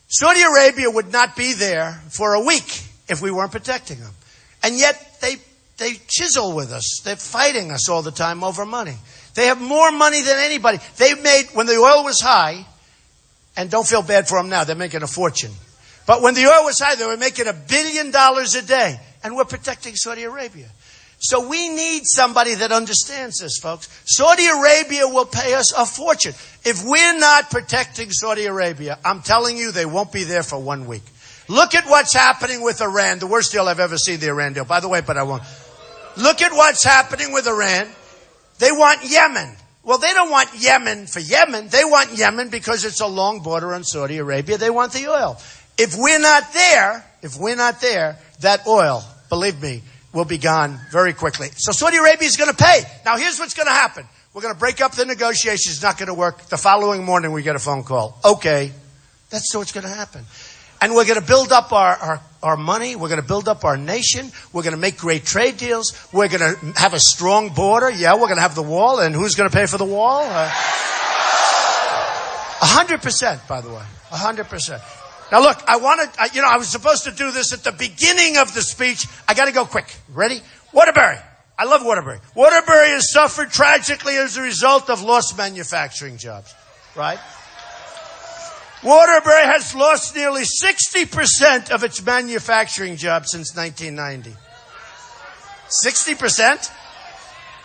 Saudi Arabia would not be there for a week if we weren't protecting them. And yet they chisel with us. They're fighting us all the time over money. They have more money than anybody. They made, when the oil was high, and don't feel bad for them now, they're making a fortune. But when the oil was high, they were making $1 billion a day. And we're protecting Saudi Arabia. So we need somebody that understands this, folks. Saudi Arabia will pay us a fortune. If we're not protecting Saudi Arabia, I'm telling you, they won't be there for 1 week. Look at what's happening with Iran. The worst deal I've ever seen, the Iran deal. By the way, but I won't. Look at what's happening with Iran. They want Yemen. Well, they don't want Yemen for Yemen. They want Yemen because it's a long border on Saudi Arabia. They want the oil. If we're not there, that oil, believe me, will be gone very quickly. So Saudi Arabia is going to pay. Now, here's what's going to happen. We're going to break up the negotiations. It's not going to work. The following morning, we get a phone call. Okay. That's what's going to happen. And we're going to build up our money. We're going to build up our nation. We're going to make great trade deals. We're going to have a strong border. Yeah, we're going to have the wall. And who's going to pay for the wall? 100%, by the way. 100%. Now, look, I was supposed to do this at the beginning of the speech. I got to go quick. Ready? Waterbury. I love Waterbury. Waterbury has suffered tragically as a result of lost manufacturing jobs. Right? Waterbury has lost nearly 60% of its manufacturing jobs since 1990. 60%?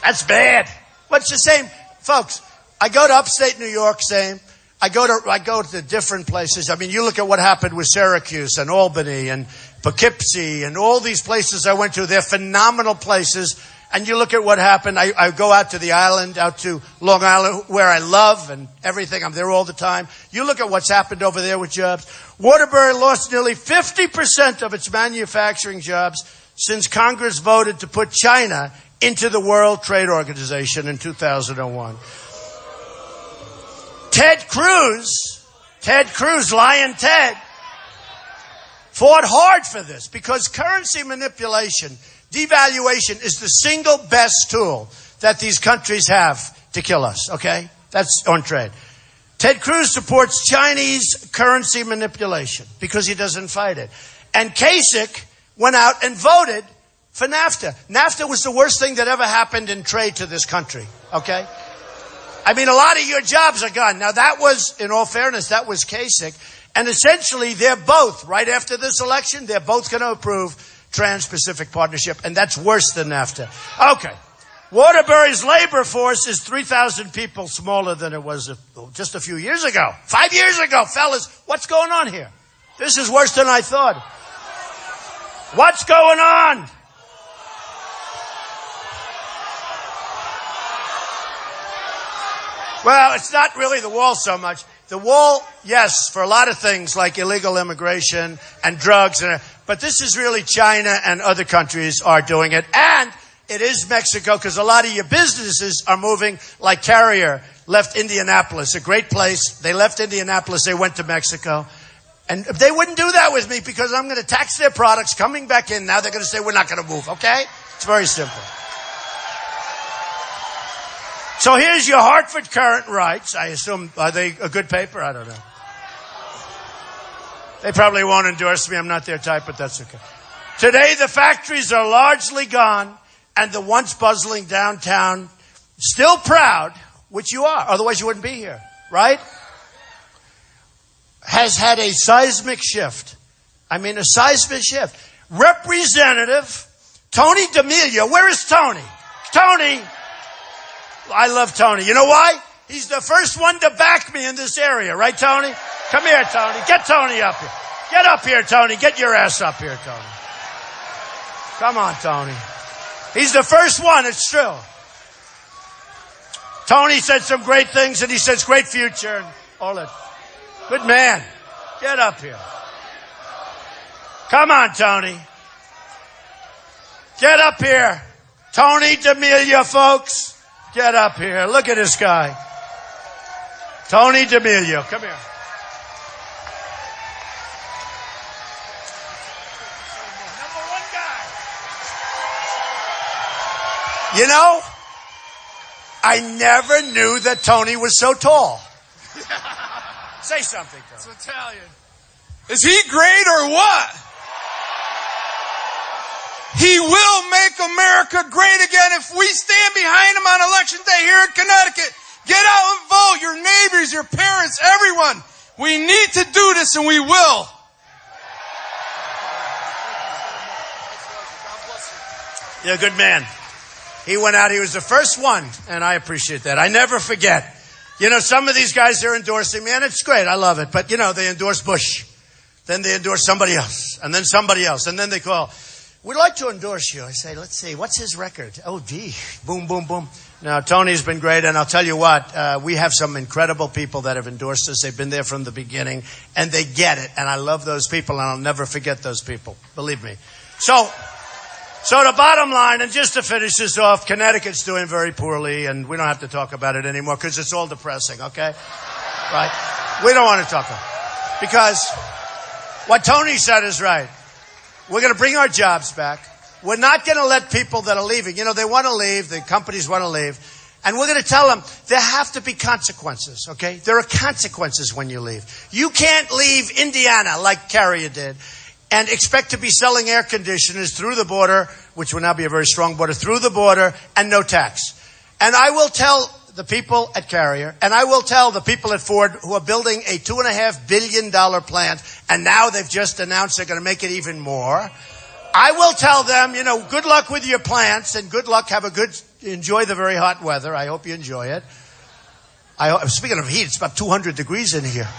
That's bad. What's the same? Folks, I go to upstate New York, same. I go to different places. I mean, you look at what happened with Syracuse and Albany and Poughkeepsie and all these places I went to. They're phenomenal places. And you look at what happened. I go out to the island, out to Long Island, where I love and everything. I'm there all the time. You look at what's happened over there with jobs. Waterbury lost nearly 50% of its manufacturing jobs since Congress voted to put China into the World Trade Organization in 2001. Ted Cruz, Lion Ted, fought hard for this because currency manipulation, devaluation is the single best tool that these countries have to kill us, okay? That's on trade. Ted Cruz supports Chinese currency manipulation because he doesn't fight it. And Kasich went out and voted for NAFTA. NAFTA was the worst thing that ever happened in trade to this country, okay? I mean, a lot of your jobs are gone. Now, that was, in all fairness, that was Kasich. And essentially, they're both, right after this election, they're both going to approve Trans-Pacific Partnership, and that's worse than NAFTA. Okay. Waterbury's labor force is 3,000 people smaller than it was just a few years ago. 5 years ago, fellas. What's going on here? This is worse than I thought. What's going on? Well, it's not really the wall so much. The wall, yes, for a lot of things like illegal immigration and drugs, but this is really China and other countries are doing it. And it is Mexico because a lot of your businesses are moving, like Carrier left Indianapolis, a great place. They left Indianapolis. They went to Mexico. And they wouldn't do that with me because I'm going to tax their products coming back in. Now they're going to say, we're not going to move. Okay? It's very simple. So here's your Hartford Current rights. I assume, are they a good paper? I don't know. They probably won't endorse me. I'm not their type, but that's okay. Today, the factories are largely gone, and the once bustling downtown, still proud, which you are, otherwise you wouldn't be here, right? Has had a seismic shift. I mean, a seismic shift. Representative Tony D'Amelio. Where is Tony? Tony. I love Tony. You know why? He's the first one to back me in this area. Right, Tony? Come here, Tony. Get Tony up here. Get up here, Tony. Get your ass up here, Tony. Come on, Tony. He's the first one. It's true. Tony said some great things, and he says great future and all that. Good man. Get up here. Come on, Tony. Get up here. Tony D'Amelio, folks. Get up here. Look at this guy. Tony D'Amelio. Come here. Number one guy. You know, I never knew that Tony was so tall. Say something, Tony. It's Italian. Is he great or what? He will make America great again if we stand behind him on election day here in Connecticut. Get out and vote. Your neighbors, your parents, everyone. We need to do this, and we will. You're a good man. He went out. He was the first one, and I appreciate that. I never forget. You know, some of these guys are endorsing me, and it's great. I love it. But, you know, they endorse Bush. Then they endorse somebody else, and then somebody else. And then they call, we'd like to endorse you. I say, let's see, what's his record? Oh, gee, boom, boom, boom. Now, Tony's been great, and I'll tell you what, we have some incredible people that have endorsed us. They've been there from the beginning, and they get it. And I love those people, and I'll never forget those people. Believe me. So the bottom line, and just to finish this off, Connecticut's doing very poorly, and we don't have to talk about it anymore because it's all depressing, okay? Right? We don't want to talk about it. Because what Tony said is right. We're going to bring our jobs back. We're not going to let people that are leaving, you know, they want to leave, the companies want to leave, and we're going to tell them there have to be consequences, okay? There are consequences when you leave. You can't leave Indiana like Carrier did and expect to be selling air conditioners through the border, which will now be a very strong border, through the border, and no tax. And I will tell the people at Carrier, and I will tell the people at Ford who are building a $2.5 billion plant, and now they've just announced they're going to make it even more. I will tell them, you know, good luck with your plants, and good luck, enjoy the very hot weather. I hope you enjoy it. Speaking of heat, it's about 200 degrees in here.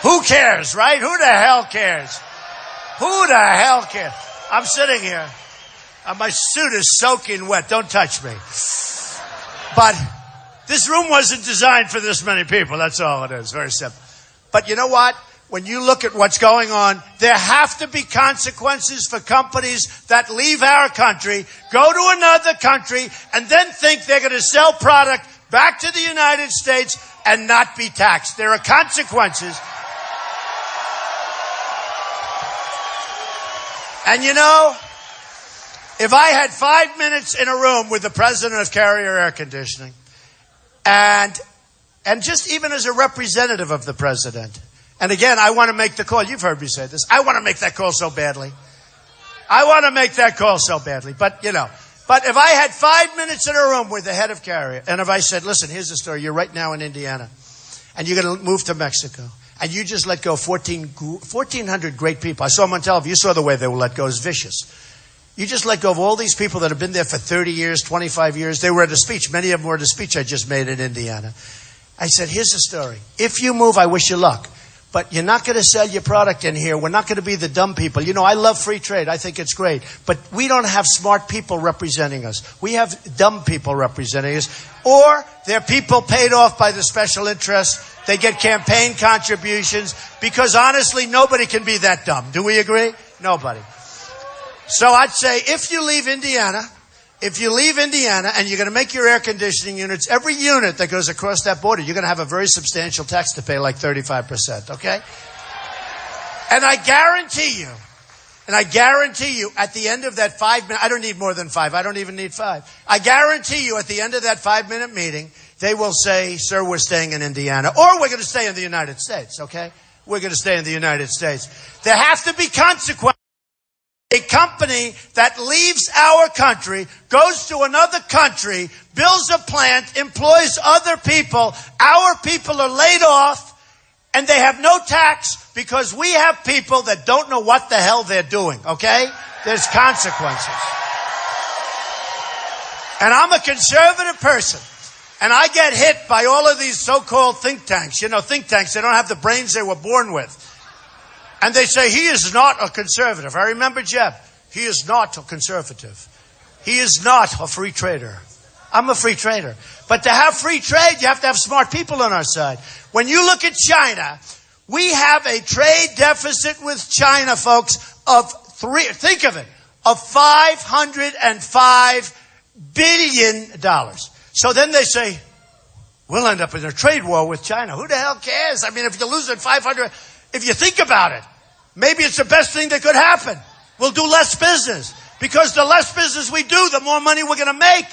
Who cares, right? Who the hell cares? Who the hell cares? I'm sitting here. My suit is soaking wet. Don't touch me. But this room wasn't designed for this many people. That's all it is. Very simple. But you know what? When you look at what's going on, there have to be consequences for companies that leave our country, go to another country, and then think they're going to sell product back to the United States and not be taxed. There are consequences. And you know, if I had 5 minutes in a room with the president of Carrier Air Conditioning, and just even as a representative of the president, and again, I want to make the call. You've heard me say this. I want to make that call so badly. But, you know, but if I had 5 minutes in a room with the head of Carrier, and if I said, listen, here's the story. You're right now in Indiana, and you're going to move to Mexico, and you just let go 1,400 great people. I saw them on television. You saw the way they were let go. It was vicious. You just let go of all these people that have been there for 30 years, 25 years. They were at a speech. Many of them were at a speech I just made in Indiana. I said, here's the story. If you move, I wish you luck. but you're not going to sell your product in here. We're not going to be the dumb people. You know, I love free trade. I think it's great. But we don't have smart people representing us. We have dumb people representing us. Or they're people paid off by the special interests. They get campaign contributions. Because honestly, nobody can be that dumb. Do we agree? Nobody. So I'd say if you leave Indiana and you're going to make your air conditioning units, every unit that goes across that border, you're going to have a very substantial tax to pay, like 35%, okay? And I guarantee you, at the end of that 5 minute, I don't need more than 5. I don't even need 5. I guarantee you, at the end of that 5-minute meeting, they will say, sir, we're staying in Indiana, or we're going to stay in the United States, okay? We're going to stay in the United States. There have to be consequences. A company that leaves our country, goes to another country, builds a plant, employs other people. Our people are laid off, and they have no tax because we have people that don't know what the hell they're doing, okay? There's consequences. And I'm a conservative person, and I get hit by all of these so-called think tanks. You know, think tanks, they don't have the brains they were born with. And they say, he is not a conservative. I remember Jeb. He is not a conservative. He is not a free trader. I'm a free trader. But to have free trade, you have to have smart people on our side. When you look at China, we have a trade deficit with China, folks, of $505 billion. So then they say, we'll end up in a trade war with China. Who the hell cares? I mean, if you're losing 500, if you think about it, maybe it's the best thing that could happen. We'll do less business. Because the less business we do, the more money we're going to make.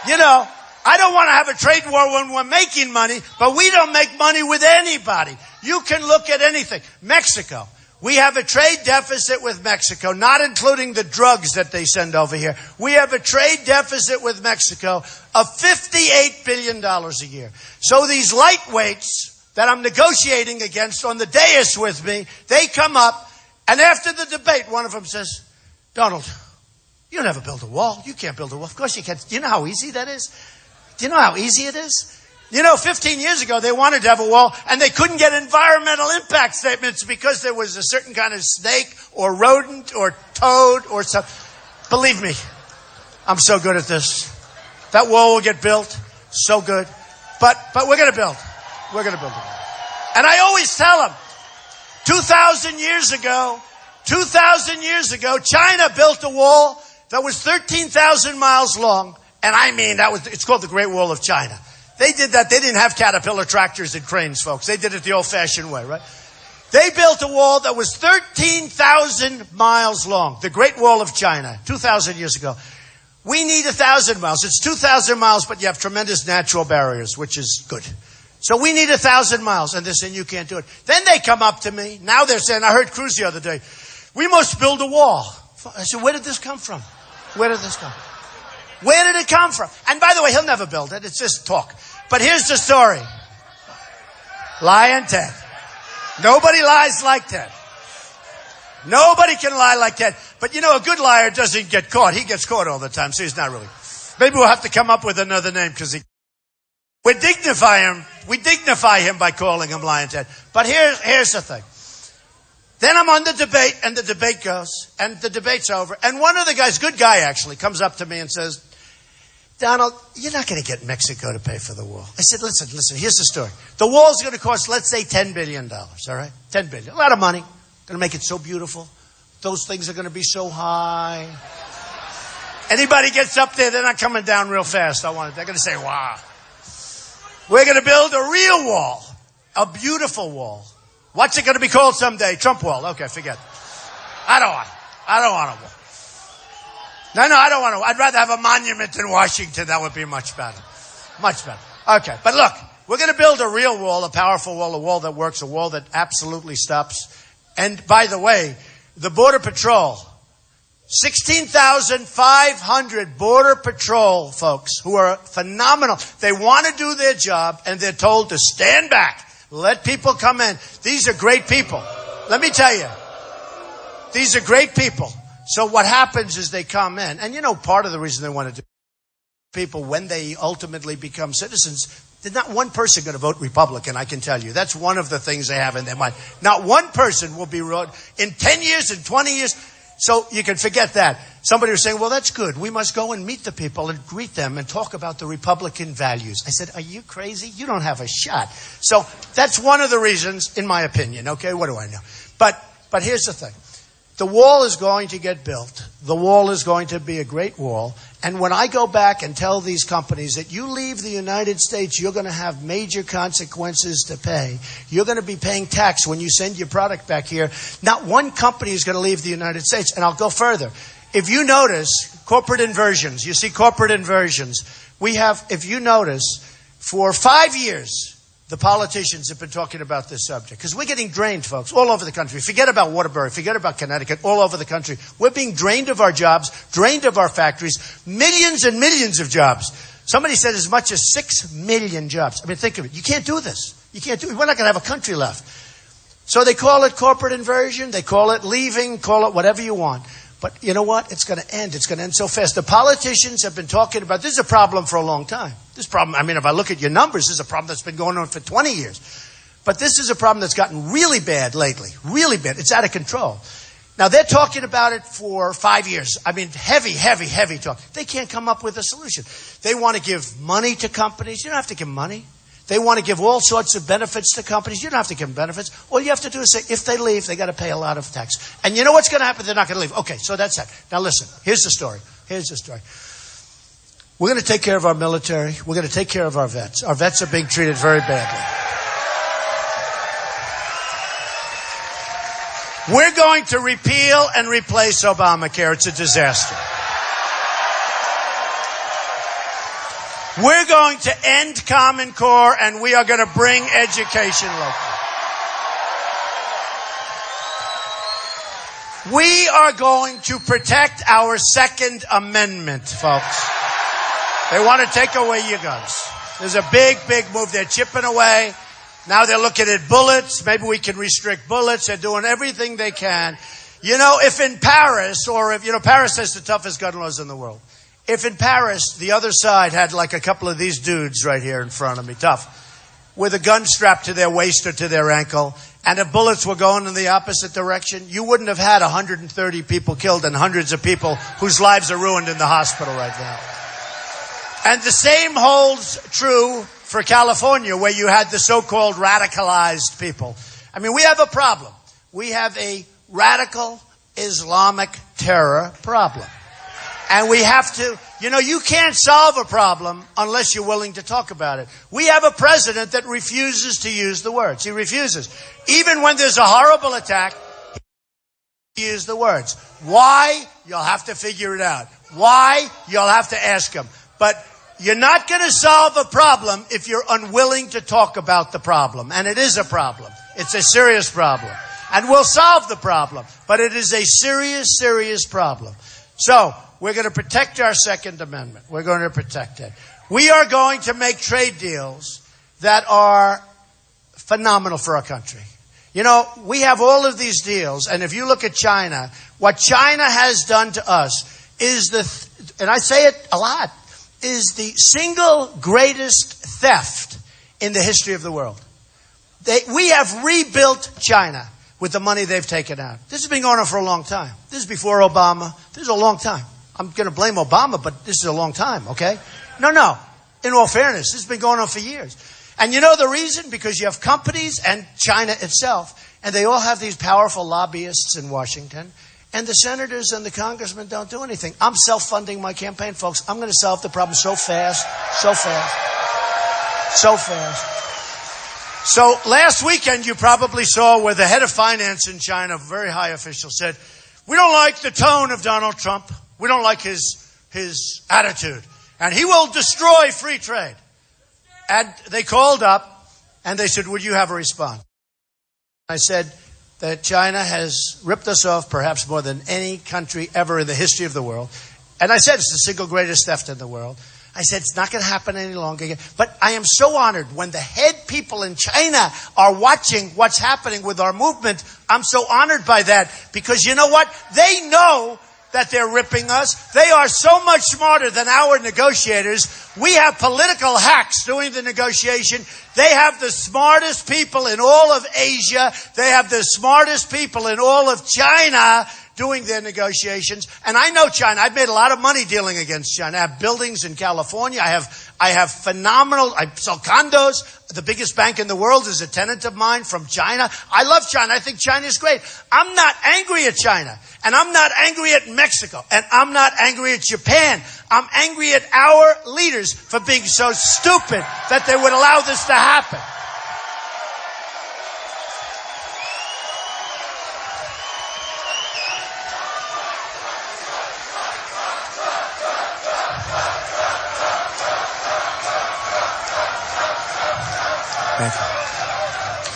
You know, I don't want to have a trade war when we're making money, but we don't make money with anybody. You can look at anything. Mexico. We have a trade deficit with Mexico, not including the drugs that they send over here. We have a trade deficit with Mexico of $58 billion a year. So these lightweights that I'm negotiating against on the dais with me, they come up, and after the debate, one of them says, Donald, you never build a wall. You can't build a wall. Of course you can't. Do you know how easy that is? Do you know how easy it is? You know, 15 years ago, they wanted to have a wall, and they couldn't get environmental impact statements because there was a certain kind of snake or rodent or toad or something. Believe me, I'm so good at this. That wall will get built. So good. But we're going to build. We're going to build it. And I always tell them, 2,000 years ago, China built a wall that was 13,000 miles long. And I mean, it's called the Great Wall of China. They did that. They didn't have Caterpillar tractors and cranes, folks. They did it the old-fashioned way, right? They built a wall that was 13,000 miles long. The Great Wall of China, 2,000 years ago. We need 1,000 miles. It's 2,000 miles, but you have tremendous natural barriers, which is good. So we need 1,000 miles, and they're saying you can't do it. Then they come up to me. Now they're saying, I heard Cruz the other day, we must build a wall. I said, where did this come from? Where did this come? Where did it come from? And by the way, he'll never build it. It's just talk. But here's the story. Lying Ted. Nobody lies like Ted. Nobody can lie like Ted. But you know, a good liar doesn't get caught. He gets caught all the time, so he's not really. Maybe we'll have to come up with another name because we dignify him by calling him Lying Ted. But here's the thing. Then I'm on the debate, and the debate goes, and the debate's over. And one of the guys, good guy actually, comes up to me and says, Donald, you're not going to get Mexico to pay for the wall. I said, listen, here's the story. The wall's going to cost, let's say, $10 billion, all right? $10 billion. A lot of money. Going to make it so beautiful. Those things are going to be so high. Anybody gets up there, they're not coming down real fast. They're going to say, wow. We're going to build a real wall. A beautiful wall. What's it going to be called someday? Trump wall. Okay, forget it. I don't want a wall. No, I don't want to. I'd rather have a monument in Washington. That would be much better. Much better. Okay, but look, we're going to build a real wall, a powerful wall, a wall that works, a wall that absolutely stops. And by the way, the Border Patrol, 16,500 Border Patrol folks who are phenomenal. They want to do their job, and they're told to stand back. Let people come in. These are great people. Let me tell you. These are great people. So what happens is they come in. And you know, part of the reason they want to do people when they ultimately become citizens, There's not one person going to vote Republican, I can tell you. That's one of the things they have in their mind. Not one person will be in 10 years, in 20 years. So you can forget that. Somebody was saying, well, that's good. We must go and meet the people and greet them and talk about the Republican values. I said, are you crazy? You don't have a shot. So that's one of the reasons, in my opinion. Okay, what do I know? But here's the thing. The wall is going to get built. The wall is going to be a great wall. And when I go back and tell these companies that you leave the United States, you're going to have major consequences to pay. You're going to be paying tax when you send your product back here. Not one company is going to leave the United States. And I'll go further. If you notice corporate inversions, you see corporate inversions. We have, if you notice, for 5 years, the politicians have been talking about this subject because we're getting drained, folks, all over the country. Forget about Waterbury. Forget about Connecticut. All over the country. We're being drained of our jobs, drained of our factories, millions and millions of jobs. Somebody said as much as 6 million jobs. I mean, think of it. You can't do this. You can't do it. We're not going to have a country left. So they call it corporate inversion. They call it leaving. Call it whatever you want. But you know what? It's going to end. It's going to end so fast. The politicians have been talking about this is a problem for a long time. This problem, I mean, if I look at your numbers, this is a problem that's been going on for 20 years. But this is a problem that's gotten really bad lately. Really bad. It's out of control. Now, they're talking about it for 5 years. I mean, heavy talk. They can't come up with a solution. They want to give money to companies. You don't have to give them money. They want to give all sorts of benefits to companies. You don't have to give them benefits. All you have to do is say, if they leave, they got to pay a lot of tax. And you know what's going to happen? They're not going to leave. Okay, so that's that. Now listen, here's the story. We're going to take care of our military. We're going to take care of our vets. Our vets are being treated very badly. We're going to repeal and replace Obamacare. It's a disaster. We're going to end Common Core, and we are going to bring education local. We are going to protect our Second Amendment, folks. They want to take away your guns. There's a big move. They're chipping away. Now they're looking at bullets. Maybe we can restrict bullets. They're doing everything they can. You know, if in Paris, or if, Paris has the toughest gun laws in the world. If in Paris, the other side had like a couple of these dudes right here in front of me, tough, with a gun strapped to their waist or to their ankle, and if bullets were going in the opposite direction, you wouldn't have had 130 people killed and hundreds of people whose lives are ruined in the hospital right now. And the same holds true for California, where you had the so-called radicalized people. I mean, we have a problem. We have a radical Islamic terror problem. And we have to, you can't solve a problem unless you're willing to talk about it. We have a president that refuses to use the words. He refuses. Even when there's a horrible attack, he uses the words. Why? You'll have to figure it out. Why? You'll have to ask him. But you're not going to solve a problem if you're unwilling to talk about the problem. And it is a problem. It's a serious problem. And we'll solve the problem. But it is a serious problem. So, we're going to protect our Second Amendment. We're going to protect it. We are going to make trade deals that are phenomenal for our country. We have all of these deals, and if you look at China, what China has done to us is and I say it a lot, is the single greatest theft in the history of the world. We have rebuilt China with the money they've taken out. This has been going on for a long time. This is before Obama. This is a long time. I'm going to blame Obama, but this is a long time, okay? No. In all fairness, this has been going on for years. And you know the reason? Because you have companies and China itself, and they all have these powerful lobbyists in Washington, and the senators and the congressmen don't do anything. I'm self-funding my campaign, folks. I'm going to solve the problem so fast. So last weekend, you probably saw where the head of finance in China, a very high official, said, we don't like the tone of Donald Trump. We don't like his attitude. And he will destroy free trade. And they called up and they said, would you have a response? I said that China has ripped us off perhaps more than any country ever in the history of the world. And I said it's the single greatest theft in the world. I said it's not going to happen any longer again. But I am so honored when the head people in China are watching what's happening with our movement. I'm so honored by that because you know what? They know that they're ripping us. They are so much smarter than our negotiators. We have political hacks doing the negotiation. They have the smartest people in all of Asia. They have the smartest people in all of China doing their negotiations. And I know China. I've made a lot of money dealing against China. I have buildings in California. I have phenomenal, I sell condos. The biggest bank in the world is a tenant of mine from China. I love China. I think China is great. I'm not angry at China. And I'm not angry at Mexico. And I'm not angry at Japan. I'm angry at our leaders for being so stupid that they would allow this to happen.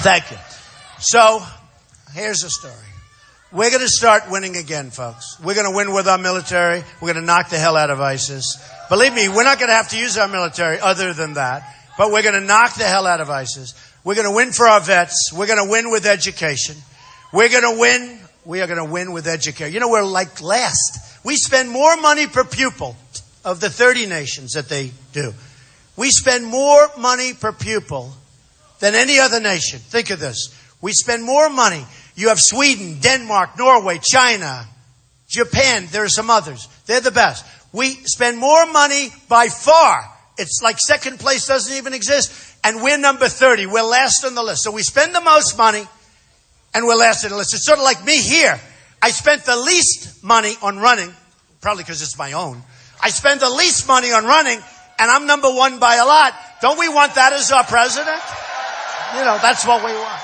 Thank you. So, here's the story. We're going to start winning again, folks. We're going to win with our military. We're going to knock the hell out of ISIS. Believe me, we're not going to have to use our military other than that. But we're going to knock the hell out of ISIS. We're going to win for our vets. We're going to win with education. We're going to win. We are going to win with education. You know, we're like last. We spend more money per pupil of the 30 nations that they do. We spend more money per pupil than any other nation. Think of this. We spend more money. You have Sweden, Denmark, Norway, China, Japan. There are some others. They're the best. We spend more money by far. It's like second place doesn't even exist. And we're number 30. We're last on the list. So we spend the most money and we're last on the list. It's sort of like me here. I spent the least money on running, probably because it's my own. I spend the least money on running and I'm number one by a lot. Don't we want that as our president? You know, that's what we want.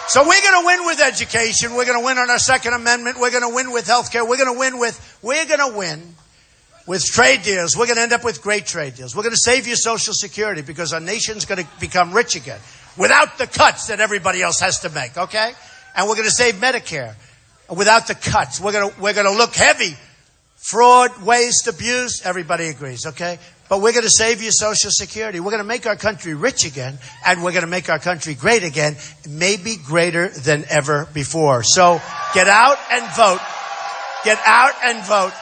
So we're going to win with education. We're going to win on our Second Amendment. We're going to win with health care. We're going to win with trade deals. We're going to end up with great trade deals. We're going to save you Social Security because our nation's going to become rich again without the cuts that everybody else has to make, okay? And we're going to save Medicare without the cuts. We're going to look heavy. Fraud, waste, abuse, everybody agrees, okay? But we're going to save you Social Security. We're going to make our country rich again, and we're going to make our country great again, maybe greater than ever before. So get out and vote. Get out and vote.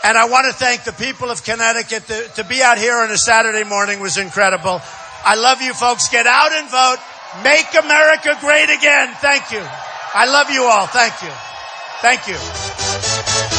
And I want to thank the people of Connecticut. To be out here on a Saturday morning was incredible. I love you folks. Get out and vote. Make America great again. Thank you. I love you all. Thank you. Thank you.